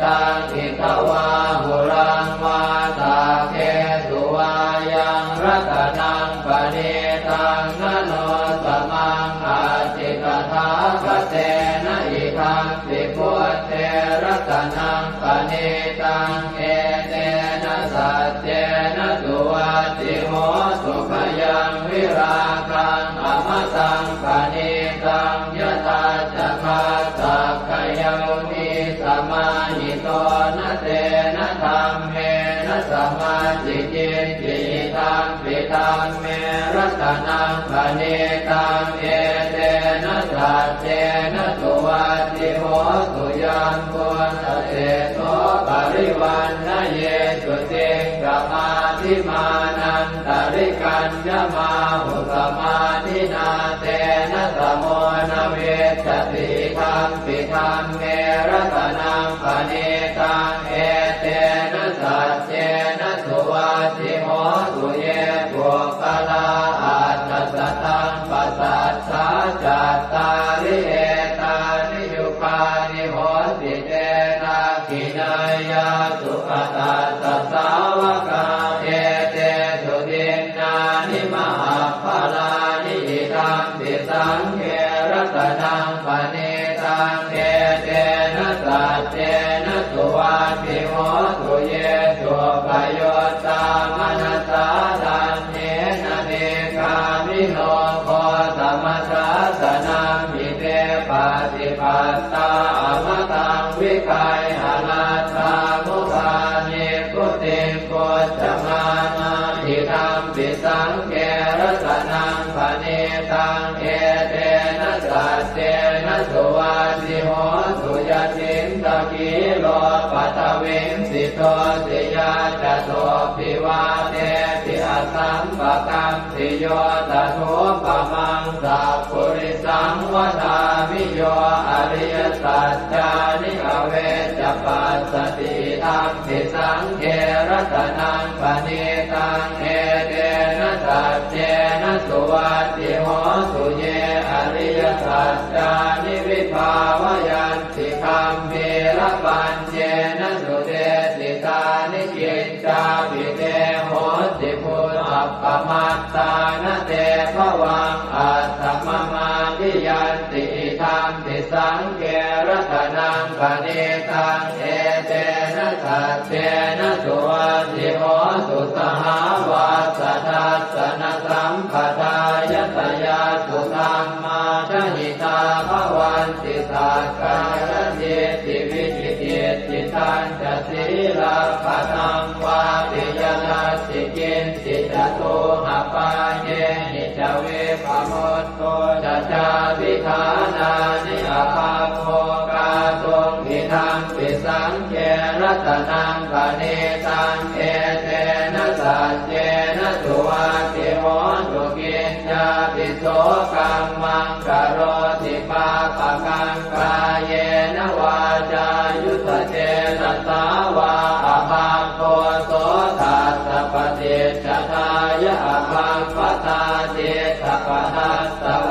ตังอิทวาหุรังวาตาเกสุวายังรัตนังปณิตังนโนสมังอาจิกถาคเตนะอิทังปิพุทเทรัตนังปณิตังเอเตนะสัจเจนะสุวัตติโหสุขยังวิราคังอมตังปณิตังยตาจักขาสักขยามิสมาหิโตนะเตนะธรรมเมนะสมาธิจิตติตังปิตังเมรัตนังปณิตังเอเตนะสัจเจนะสุวัตติโหสุยัมพุทธเตโสปริวันนะเยสุติงกมาธิมานันตริกัญญมาหุสมาธินาเตนะสโมนะเวสติธัมปิธัมเมรัตนังปณิตังเอเตนะสัจเจนะสุวัตติโหสุเยปุคลาอัตถสัตตังปัสสัทธาจัตตาริเอตานิยุคานิโหติเตนะกินายาสุขตาสัสสาวกาเอเตสุตินนานิมหาภลานิอิทัมปิสังเขรัตนังปณิตังเอเตนะสัจเจนะสุวัตติโหสุเยสุปโยตามนัสสาทันเนนะเนกามิโนโคสมัสสะสนังมิเตปฏิปัตตาอมตังวิคัยหนาตามุขานิพุติงโกจมานาทิธัมปิสังเกรัตนังปณิตังเอเตนะสัจเจนะสุวัตติโหสุยตินตะกิโลปัตวิงสิโตติยาจโตปิวาเตติอสัมปะกัมติโยตถุปมังสัพพุริสังวทามิโยอริยสัจจานิอเวจปัสสติธัมปิสังเขรัตนังปณิตังเอเตนะสัจเจนะสุวัตติโหสุเยอริยสัจจานิวิภาวยันติคัมภีรปัญเจนะสุเตสิตานิกิจจาภิเตโหติพุทธปมัตตานะเตภวังอัตถมมาทิยันติธัมปิสังเขรัตนังปณิตังเอเตนะสัจเจนะสุวัตติโหสุสหาวาสทัสสนสัมปทายตยาสุธรรมาชหิตาภวันติสักกายติติวิจิติจิตันจะศีลาภตังวาปิยนัสสิกินสิจตุหปาเยหิจเวปโมตโตจะจาวิธานานิอาภาโภกาตุงอิทังปิสังเขรัตนังปณิตังเอเตนะสัจเจนะสุวัตติโหสุกินจาปิโสกัมมังกโรติปาปะกังกายเยนะวาจายุตเจนะสาวาอภาโคโสทัสสะปฏิจจทายะอภาปตาเจตปทัสสะโอ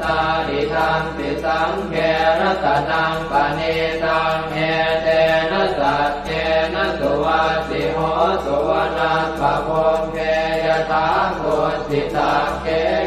ตาอิทังปิสังเขรัตนังปณิตังเอเตนะสัจเจนะสุวัตติโหสุวนาภโพเกยถาโคสิตาเก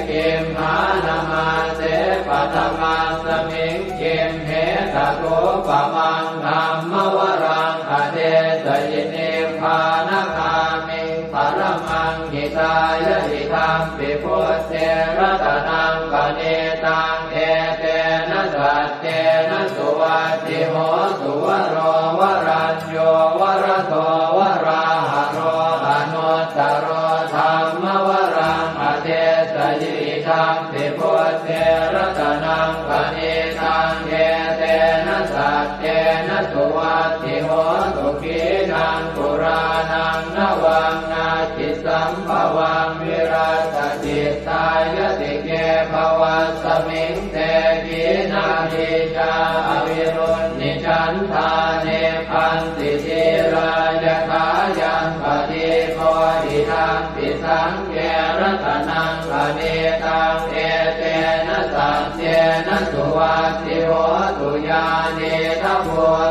กิมหานามาเสปัตมาสมิงกิมเหตโกปมังธัมมวรังอเดสยินิพพานคามิงปรมังหิตายะหิธัมปิพุทเทรัตนังปณิตังเอเตนะสัจเจนะสุวัตติโหสุวโรวรัญโยวรโตวราหะโรอนุตตโรธัมมวรังอเดสยิธัมปิพุทเทรัตนังปณิตังเอเตนะสัจเจนะสุวัตติโหสุขีนังปุรานังนวังนาจิสัมภวังวิรัตติตายติเกภวัสมิงเต ทิจาอวิรุณนิชันธาเนพันติทิรายถายังปฏิโพธิทังปิสังเกรัตนังปณิตังเอเตนะสัจเจนะสุวัตติโหตุญาณิทัพโพ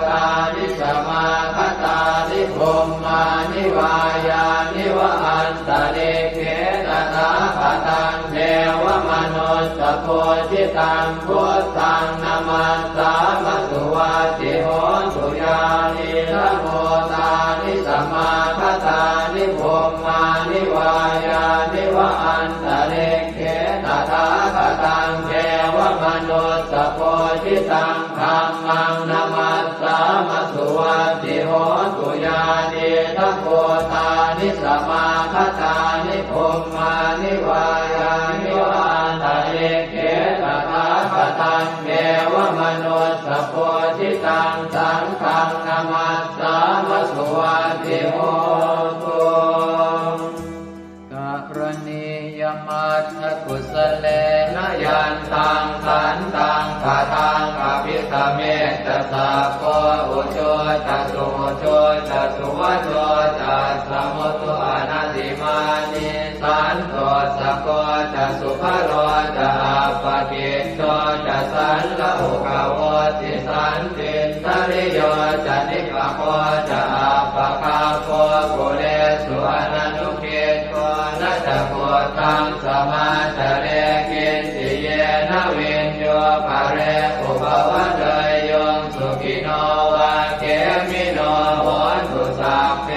ธานิสมาคตานิพรหมานิวายานิวะอันตะเลเขตถาคตังเทวมนุสสโพธิตังพุทธังนามัสสามสุวัตติโหตุญาณิทัพโพธานิสมาคตานิพรหมานิวายานิวะอันตะเลเขตถาคตังเทวมนุสสโพธิตังธัมมังนามัสสามสุวัตติโหตุญาณิทัพโพธานิสมาคตานิพรหมานิวายานิวะอันตะเลเขตถาคตังเทวมนุสสโพธิตังสังฆังนามัสสามสุวัตติโหตุกรณียมัตถกุสเลนะยันตังขันตังคาทังอภิธเมตสัพโพอุโชตสุโชตสุวโชตสมุตุอนัตติมานิสันโตสะโกตสุภโรตอัปปกิจโตตสันละหุกโวติสันติทริโยจนิกโคตอัปปคาโคกุเลสุอนันุเกโตนัตโกตังสมาจเรกินติเยนะวินโยภะเรอุปวัตเตยงสุขิโนวะเกมิโนโหตุสัพเพ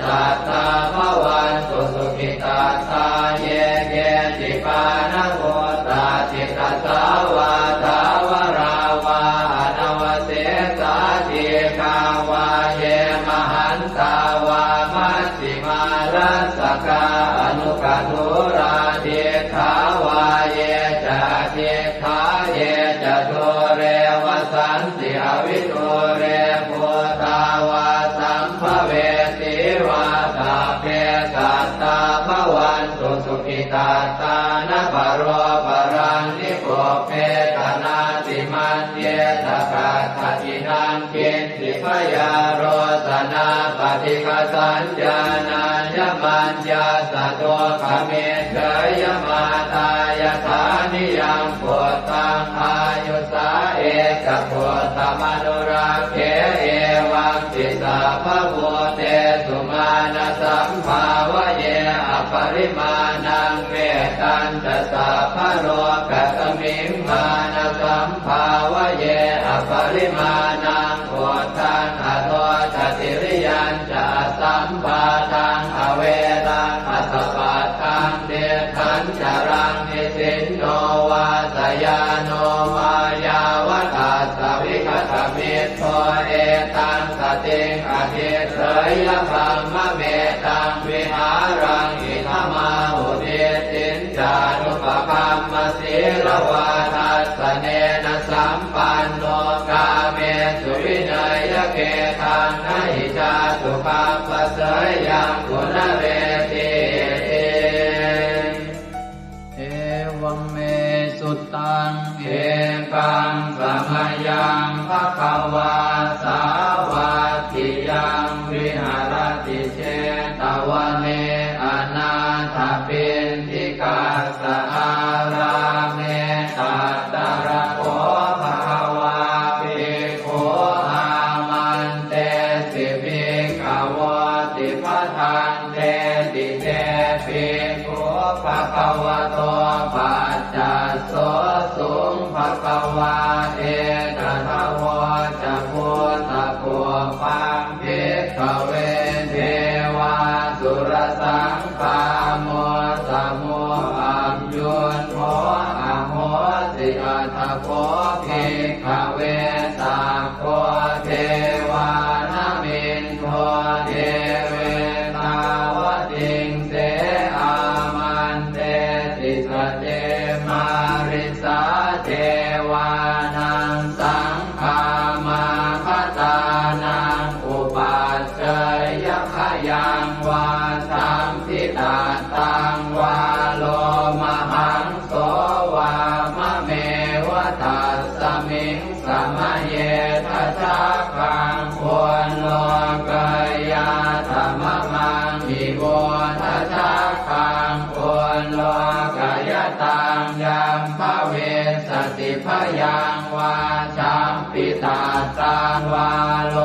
สัตตาภวันตุสุขิตาตาเยเกจิปานะโหตาจิตตสาวาทาวราวาอนวเสสาธิกาวาเยมหันตาวามัชฌิมารัสสกาอนุกัตุราเทขาวาเยจะเทขาเยจะโทเรวสันติอวิโทเรพุทาวาสัมภเวติวาตาเพสัตตาภวันตุสุขิตาตานะปโรปรังนิโกเพตนาติมันเยตกาตตินังกินติพยาโรสนาปฏิฆาสัญญาณายมัญญาสะโตขเมเฉยมาตายฐานิยังปุตตังอายุสาเอกปุตตมนุราเขเอวังติสาภพุเตสุมาณสัมภาวะเยอปริมาณังเวตันตสาภโรกัสมิงมาณสัมภาวะเยอปริมาณังโอทังอโทจติริยัญจะสัมปาทังอเวรังอัสสปัตตังเดทันจรังนิสินโนวาสยาโนมายาวตัสสวิคตมิตโตเอตังสติงอธิเสยพัมมะเมตังวิหารังอิทมาหุเดตินจานุปคัมมสีลวาทัสสเนนะสัมปันโนกาเมสุวินัยเกทังนะหิจาตุปัปปะเสยยังกุณเรติเอวังเมสุตตังเอกังสมยังภควาสาวาทิยังวิหารติเชตวเนอนาถปินทิกาสอาราเมตัตตระโคภควาภิกขุอามันเตสิภิกขวติปทังเตติเตภิกขุภควโตปัจจัสโสสุงภควาเอตถาวจะพุทธภูปังภิกขเวเทวาสุรสังฆาโมสมุอัมยุนโมอโหสิอัตถโพภิกขเวสัพโพเทวานามินโทเทเวตาวติงเสอามันเตติสเตมาริสาเทวานังสังฆามาคตานังอุปัชฌยขยังวาสัมพิตาตังวาโลมหังโสวามะเมวะตัสสะ มิงสมะเยทัชาคังควรโลกายาธรรมมังอิโวทัชาคังควรโลกายตังยัมภเวสติพยังวาชัมปิตาตังวาโล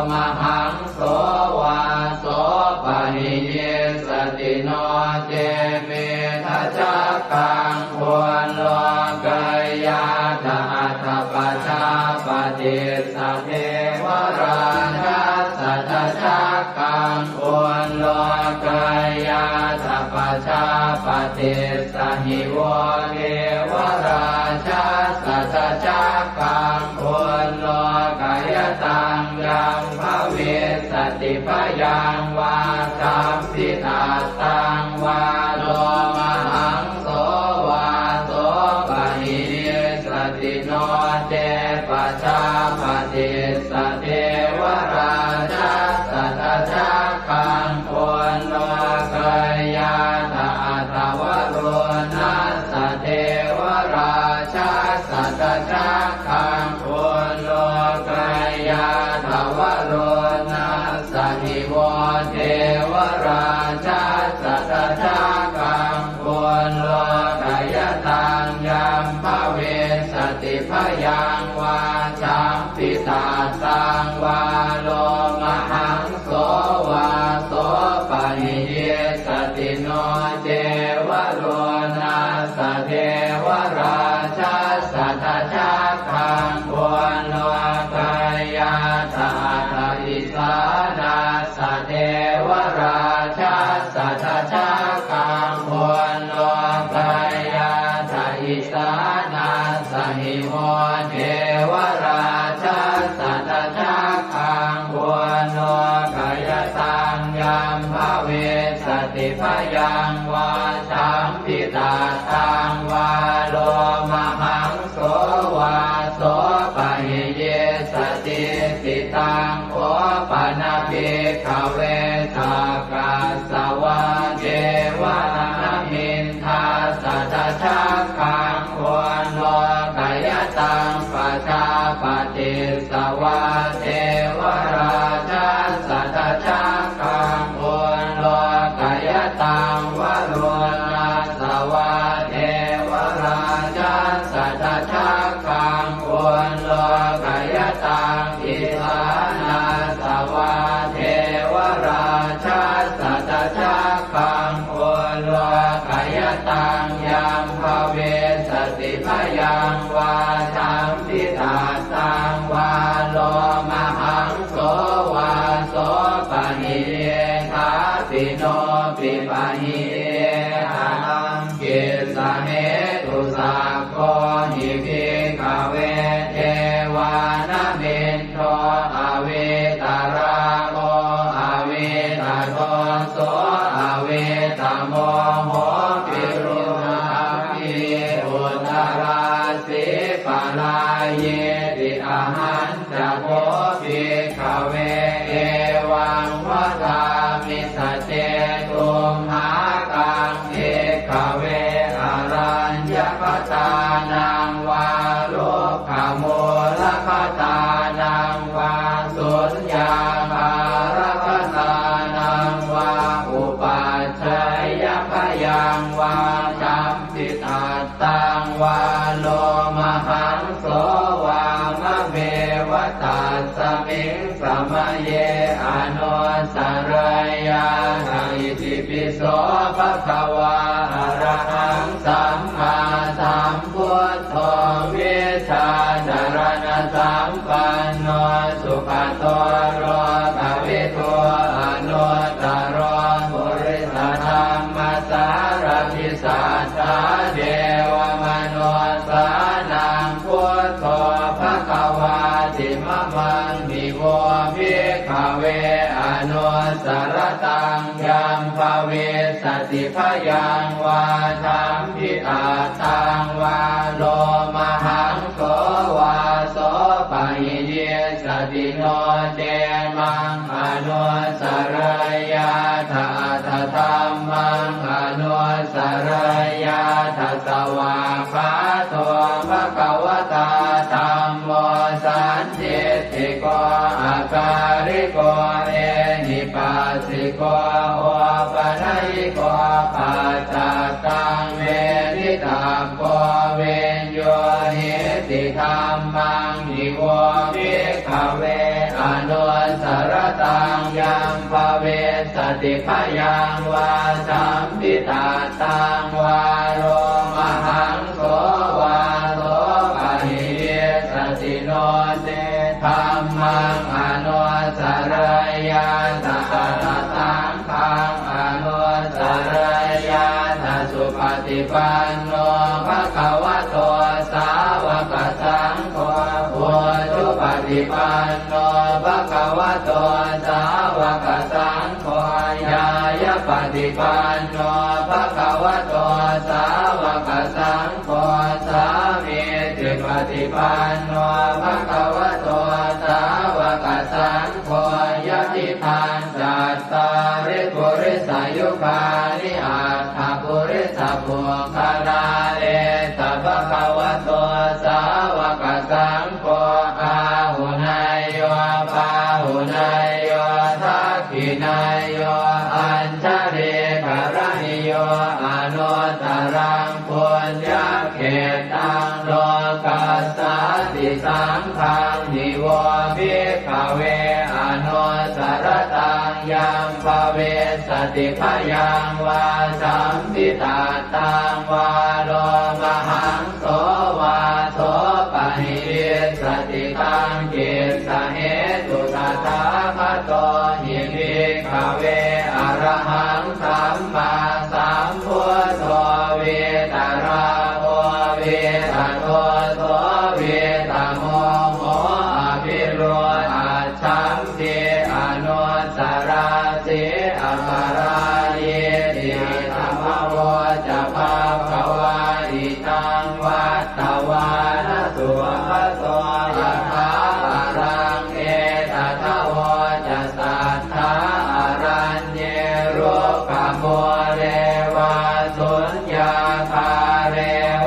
มหังโสวาโสปะหิเยสติโนเจเมทัชาคังควรโลกายาธาตปัจจาปฏิสัทเทวราชาสัทธาคังควรโลกายาธาปัจจาปฏิสหิวเทวราชาสัทธาคังควรโลกายตังยัมภเวสติพยังวาชัมปิตาตังวาโลมหังโสวาโสปะหิเยสติโนเจปัจจาปฏิสเทวราชาสัทธาคังควรโลกายาธาตวโรนัสสเทวราชาสัทธาคังควรโลกายาธาวโรนัสสหิวเทวราชาสัทธาคังควรโลกายตังยัมภเวสติพยังวาชัมปิตาตังวาโลมหังโสวาโสปะหิเยสติโนเจวโรนัสสเทวราชาสัทธาคังควรโลกายาธาตอิสานาสเทวราชาสัทธาคังควรโลกายาธาอิสานาสหิโมเทวราชาสัทธาคังควรโลกายตังยัมภเวสติพยังวาชัมปิตาตังวาโลมหังโสวาโสปะหิเยสติติตังโอปะนาภิกขเวสักกัสสวะเจวะนามินทาสัทธาคังควรโลกายตังปัจจาปฏิสวะเทวราชาสัทธาคังควรโลกายตังวโรนัสสวะเทวราชาสัทธาคังควรโลกายตังอิสานาสวะเทวราชาสัทธาคังควรโลกายตังยัมภเวสติพยังวาชัมปิตาตังวาโลมหังโสวาโสปะหิเยทาปิโนปิปะหิเยหังกิสเนตุสักโคหิภิกขเวเทวานามินโทอเวตาราโมอเวตาโทโสอเวตาโมโหปิรุนาภิอุตตราสิปะลาเยติอาหันจะโพภิกขเวเอวังวะทามิสเจตุมหากังเภิกขเวอารัญญปตานังวาโลภโมลภตานังวาสุญญาภารคตานังวาอุปัชฌยพยังวาชัมปิตาตังวาโลมหังโสวามะเมวตัสสมิงสมะเยอนุสรยาอิติปิโสภะคะวาอะระหังสัมมาสัมพุทโธวิชาจารณะสัมปันโนสุขโตโรภวิโตอนุตตรปุริสธรรมสารพิสัทธาเดวมนุสานังพุทโธภะคะวาติมะมังมิโวภิกขเวอนุสรตังยัมภเวสติพยังวาชัมปิตาตังวาโลมหังโสวาโสปะหิเยสติโนเจมังอนุสรยาธาธรรมังอนุสรยาธสวาคาโตภะคะวตาธัม สันติติโกอาการิโกเอหิปัสสิโกโอปนัยโกปัจจตังเวทิตาโกเวนโยหิติธัมมังนิโวภิกขเวอนุสรตังยัมภเวสติพยังวาสัมปิตาตังวาโรมหังโสวาโสปะหิสติโนเตธัมมังอนุสรยาตสัตตังขังอนุสรยาตสุปฏิปันโนภะคะวะโตสาวกสังโฆพุทธุปฏิปันโนภะคะวะโตสาวกสังโฆญาญาปฏิปันโนภะคะวะโตสาวกสังโฆสามีจิปฏิปันโนภะคะวะโตสาวกสังโฆยะติทานจัตตาริปุริสายุคานิอัตถปุริสปุคลาเอตภะคะวะโตสาวกสังโฆอาหุนายโยปาหุนายโยทักขินายโยอัญชริกรณิโยอนุตตรังปุญญเขตังโลกัสสติสังฆังนิโวภิกขเวอนุสรตังยัมภเวสติพยังวาสัมปิตาตังวาโลมหังโสวาโสปะหิสติตังกิสสะเหตุตถาคตหิภิกขเวอรหังสัมมาสัมพุทโธเวตราโอเวตโตโสเวตโมโหอภิโรอาชัมเทอนุสราเสอปาราเยติธรรมโวจะภาควาอิตังวัตตวานสุภโสยะถาอารังเอตถาวจะสัทธาอารัญเยโรกโมเรวาสุญญาคาเร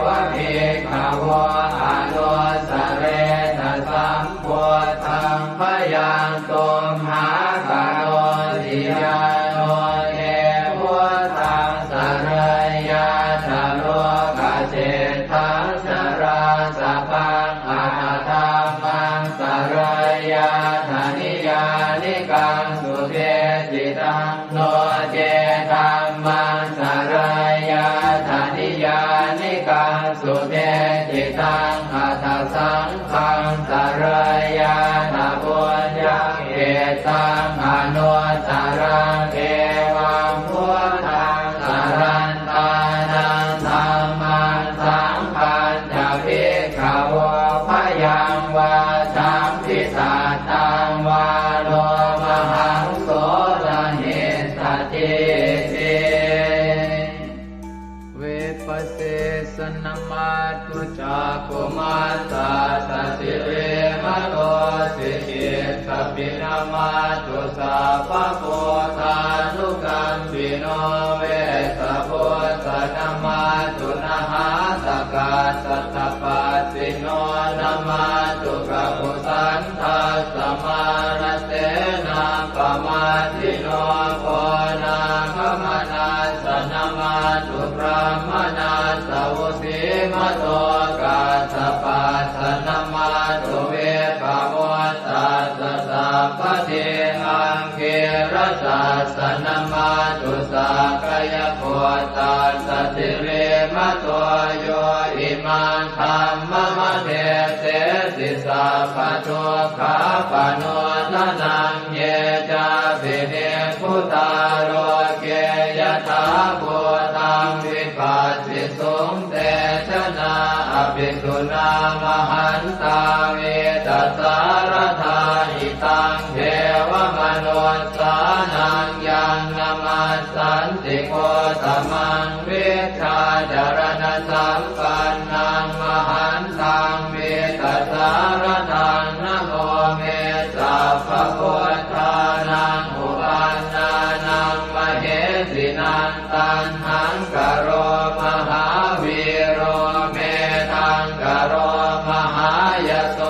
วะภิกขวะอนุสเรตสัมโพธังพยังตุมหากโนติยาโนเอพุทธังสรยาชโลกเจตังสราสพังอาธรรมังสรยาธนิยานิกังสุเทจิตังโนเจธัมมังสรยาธนิยานิกังสุเทจิตังอัตถสังฆังสรยาธปุญญเขตังอนุสรังเอวังพุทธังสรันตานังธัมมังสังฆังจะภิกขวะพยังวาสัมภิสาตังวาโลมหังโสรหิสติเตเวปัสเสสนมาตุจักขุมาตาสสิเรมโตสิกิสปินามาตุสัพพะโพธานุกัมปิโนเวสะโพธนามาตุนะหาตกาสัตตปัสสิโนนามาตุกะปุสันทัสสมานเสนาปมาทิโนโพนาคมนาสนามาตุพระมนาสวุสีมโตกาสปัสสนามาตุเวปโมตัสสะสัพพะเทอังเกรสัสสนามาตุสักกายโพตัสสะติเรมโตโยอิมังธัมมะมะเทเสสิสัพพะทุกขาปโนทนังเยจาภิเนพุทธาโรเกยถาภูตังวิปัสสิสุงเตชนะอภิสุนามหันตาเวตัสสารธาอิตังเทวมนุสสานังยังนามัสสันติโกตมังวิชาจารณสัมปันนังมหันตังเวตัสสารทังนะโมเมสัพพะพุทธานังอุปันนานังมเหสินังตันหังกโรมหาวีโรเมทังกโรมหายโส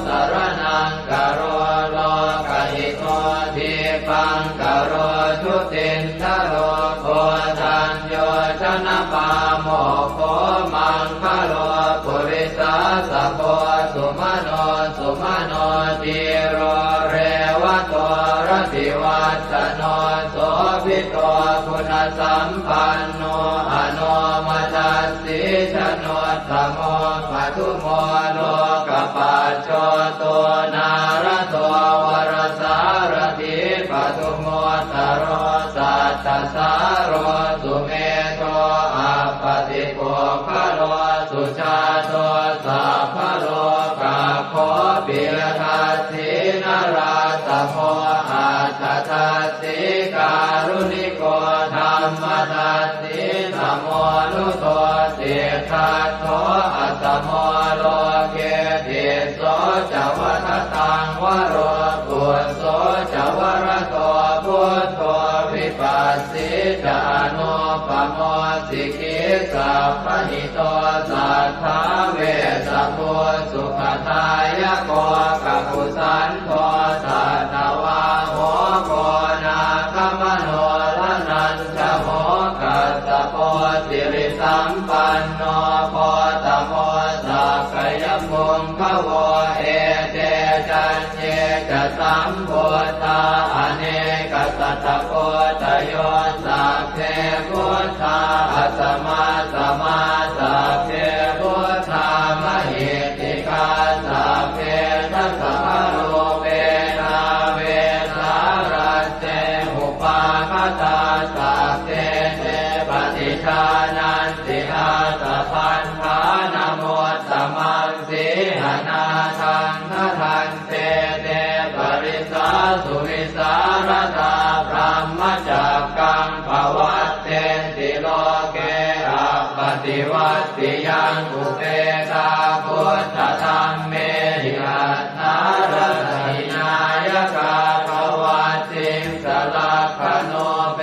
สโร สุมาโนติโรเรวะโตรติวัตโนโสภิโตคุณสัมปันโนอโนมัสสิชโนตโมปัทุโมโลกปัจโจโตนารโตวรสารถิปัทุโมตโรสัตตสารโรสุเมโตอัปปติโกภโลสุชาโตสัพพโลกาโคปิยทัสสินาราสโมอัตถทัสสิการุณิโกธรรมทัสสิสมโมนุโตเสทัสโตอัสสโมโลเกติโสจวัฏตังวโรกุโสจวรโตพุทโธวิปัสสิจานุปโมสิกิสัพพหิโตสัทธาเวสสุสุขทายโกกัปปุสันโตสัตวาโหโกนาคมโนลนันจโมกัสสโปสิริสัมปันโนโพตโมสักขยมุงขโวเอเตจันเยจะสัมโพธาอเนกสัตตโพธโยสัพเพพุทธาอัสสมาสมาสัพเพพุทธามหิติกาสัพเพทัสสะโลเวนาเวสารัสเตอุปาคตาสัพเพเตปฏิชานันติอาสะพันธานะโมตมังสีหนาทังนะทันเตเตปริสาสุวิสารตาพรหมจักกังภวัตเตติโลเกอัปปติวัตติยังอุเปกาพุทธธรรมเมหิอัตถารถินายกาภวัตติสลักขโนเป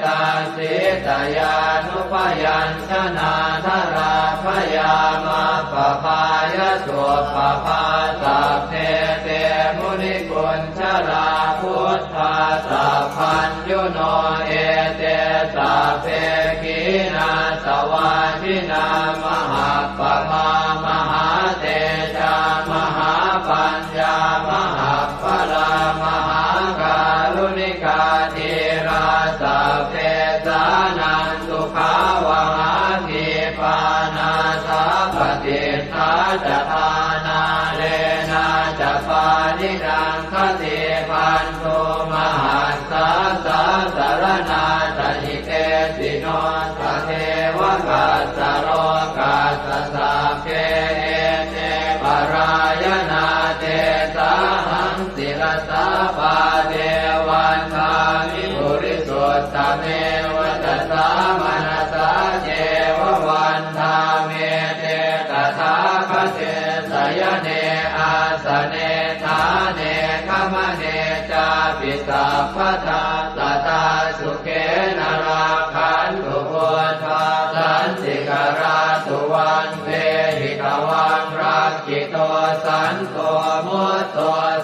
ตาสิตยานุปยัญชนะธราพยามาปภายสุปภาสัพเพเตมุนิกุญชลาพุทธาสัพพัญญุโนเอเตสัพเพขีนาสวาทินามหาปมามหาเตจามหาปัญญามหาพลามหาการุณิกาธีราสัพเพสานันตุขาวหาทีปานาสัพพติทาจทานาเลนะจะปานิดังคติพันโทมหัสสะสะสารนาตหิเตสิโนทะเทวกัสสะโรกัสสะสัพเพเอเตปรายนาเตสาหังศิลสาปาเทวันทามิปุริสุทธเมวัตสามนัสสะเจววันทาเมเตตถาคเตสยเนอาสเนธาเนขมเนจาปิสัพพทาสตาสุเขนราคันตุพุทธาสันติกราตุวันเวหิตวังรักขิโตสันโตมุตโต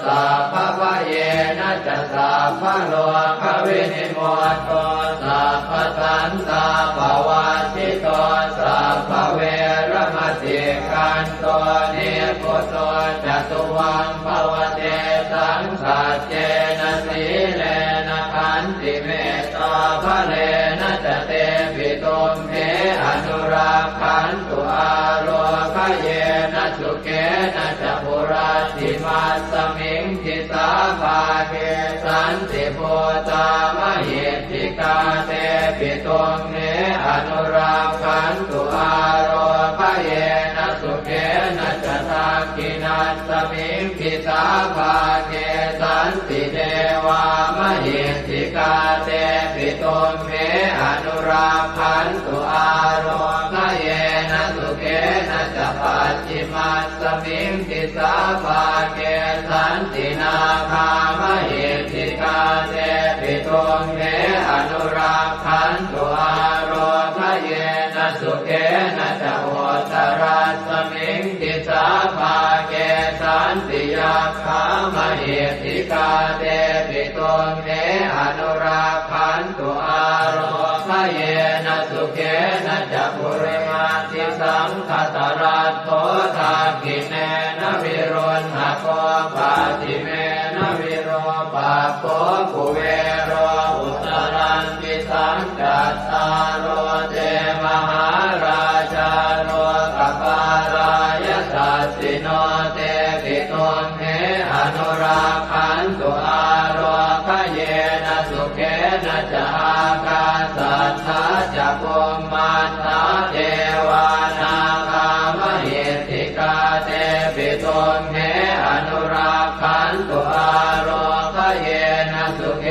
สัพพะเยนะจะสัพพะโลกวินิโมตโตสัพพะสันตาภวัติโตสัพพะเวรมติกันโตนิพุตโตจตุวังภวเตสังสัจเจนะสีเลนะขันติเมตตาภะเลนะจะเตปิตุมเหอนุราคันตุอาโรคเยนะสุเกนะจะปุราติมัสสมิงทิสาภาเกสันติโพตามหิทธิกาเตปิตุมเหอนุราคันตุอาโรคเยนะสุเกนะจะทักขินัสสมิงทิสาภาเกสันติเทวามหิทธิกาเตปิตุมเหอนุราคันตุอาโรคเยนะสุเกนะจะปัจฉิมัสสมิงทิสาภาเกสันตินาคามหิทธิกาเตปิตุมเหอนุราคันตุอาโรคเยนะสุเกนะจะโหตรัสสมิงทิสาภาเกสันติยาคามหิทธิกาเตปิตุมเหอนุราคันตุอาโรค เยนะสุเขนะจักขุริมาติสังคตรัตโตทากิเนนะวิรุณหะโกปาติเมนะวิโรปาโกกุเวโรอุตรันติสังกัตตาโรเตมหาราชาโรกปารายสัสสิโนเตปิตุมเหอนุราคันตุอาโรคเยนะสุเขนะจะอากาสัทธาจะกุมมันตาเทวานากามหิติกาเตปิตุมเหอนุราคันตุอาโรคเยนะสุเข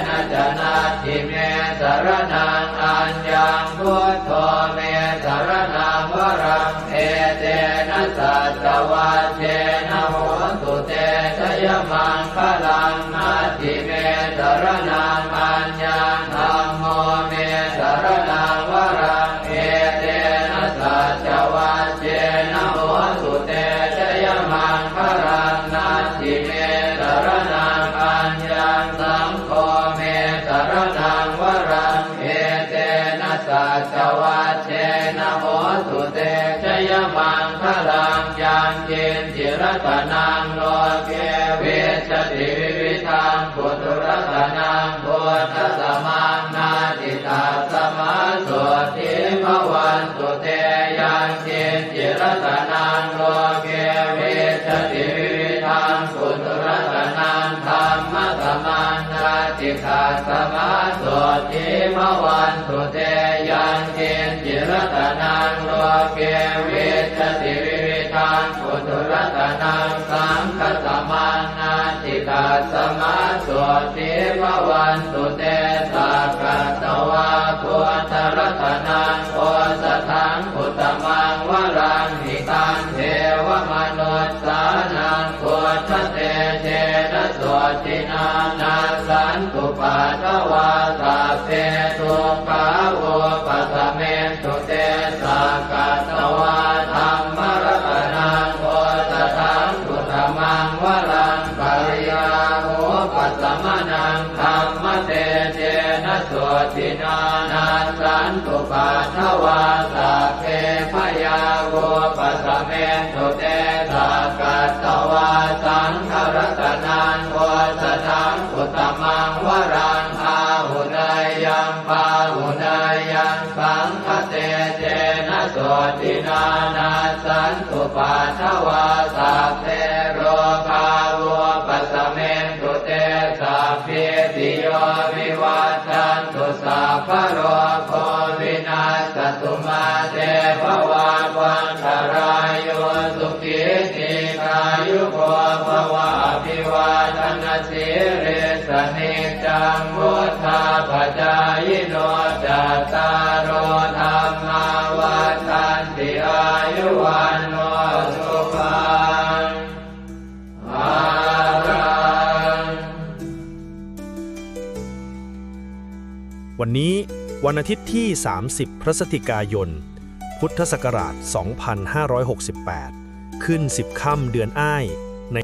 นะจะนาทิเมสรนังอัญญังพุทโธเมสรนังวรังเอเตนะสัจวัชเชนะโหตุเตชยมังคลังนาทิเมสรนังอัญญังธัมโมเมสรนังวรังเอเตนะสัจวัชเชนะโหตุเตชยมังคลังนาทิเมสรนังอัญญังสังโฆเมสรนังวรังเอเตนะสัจวัชเชนะโหตุเตชยมังคลังยังเจนจิรตนังโลเกเวชติวิวิธังปุถุรตนังโพธสมังนาติตาสมาโสติภวันตุเตยังเจนจิรตนังโลเกเวชติวิวิธังปุถุรตนังธรรมสมังนาติตาสมาโสติภวันตุเตยังเจนจิรตนังโลเกเวชติวิวิธังปุถุรตนังสังฆสมังนาติตาสมาโสติภวันตุเตสักกตวาพุทธรัตนังโอสถังอุตมังวรังหิตังเทวมนุสสานังพุทธเตเจนะโสตินานาสันตุปัฏฐวาสัพเพทุกขาโวปัสสเมตุเตสักกตวาธัมมรัตนังโอสถังอุตมังวรังปริยาโหปัสสมนังธัมมเตเจนะโสตินานาสันตุปัฏฐวาสัพเพพยาโวปัสสเมตุเตสักกตวาสังฆรัตนังโอสถังอุตมังวรังอาหุนายยังปาหุนายยังสังฆเตเจนะโสตินานาสันตุปัฏฐวาสัพเพโรคาโวปัสสเมตุเตสัพเพติโยวิวัชชันตุสัพพะโรโควินาศตุมาเตภวัตวันตรายโยสุขิติกายุโกภวะอภิวาทนาสิริสนิจังวุฒาปจายโนจัตตารโอธรรมาวัฏันติอายุวันโนสุขังภลัง วันนี้วันอาทิตย์ที่ 30 พฤศจิกายน พุทธศักราช 2568 ขึ้น 10 ค่ำเดือนอ้ายใน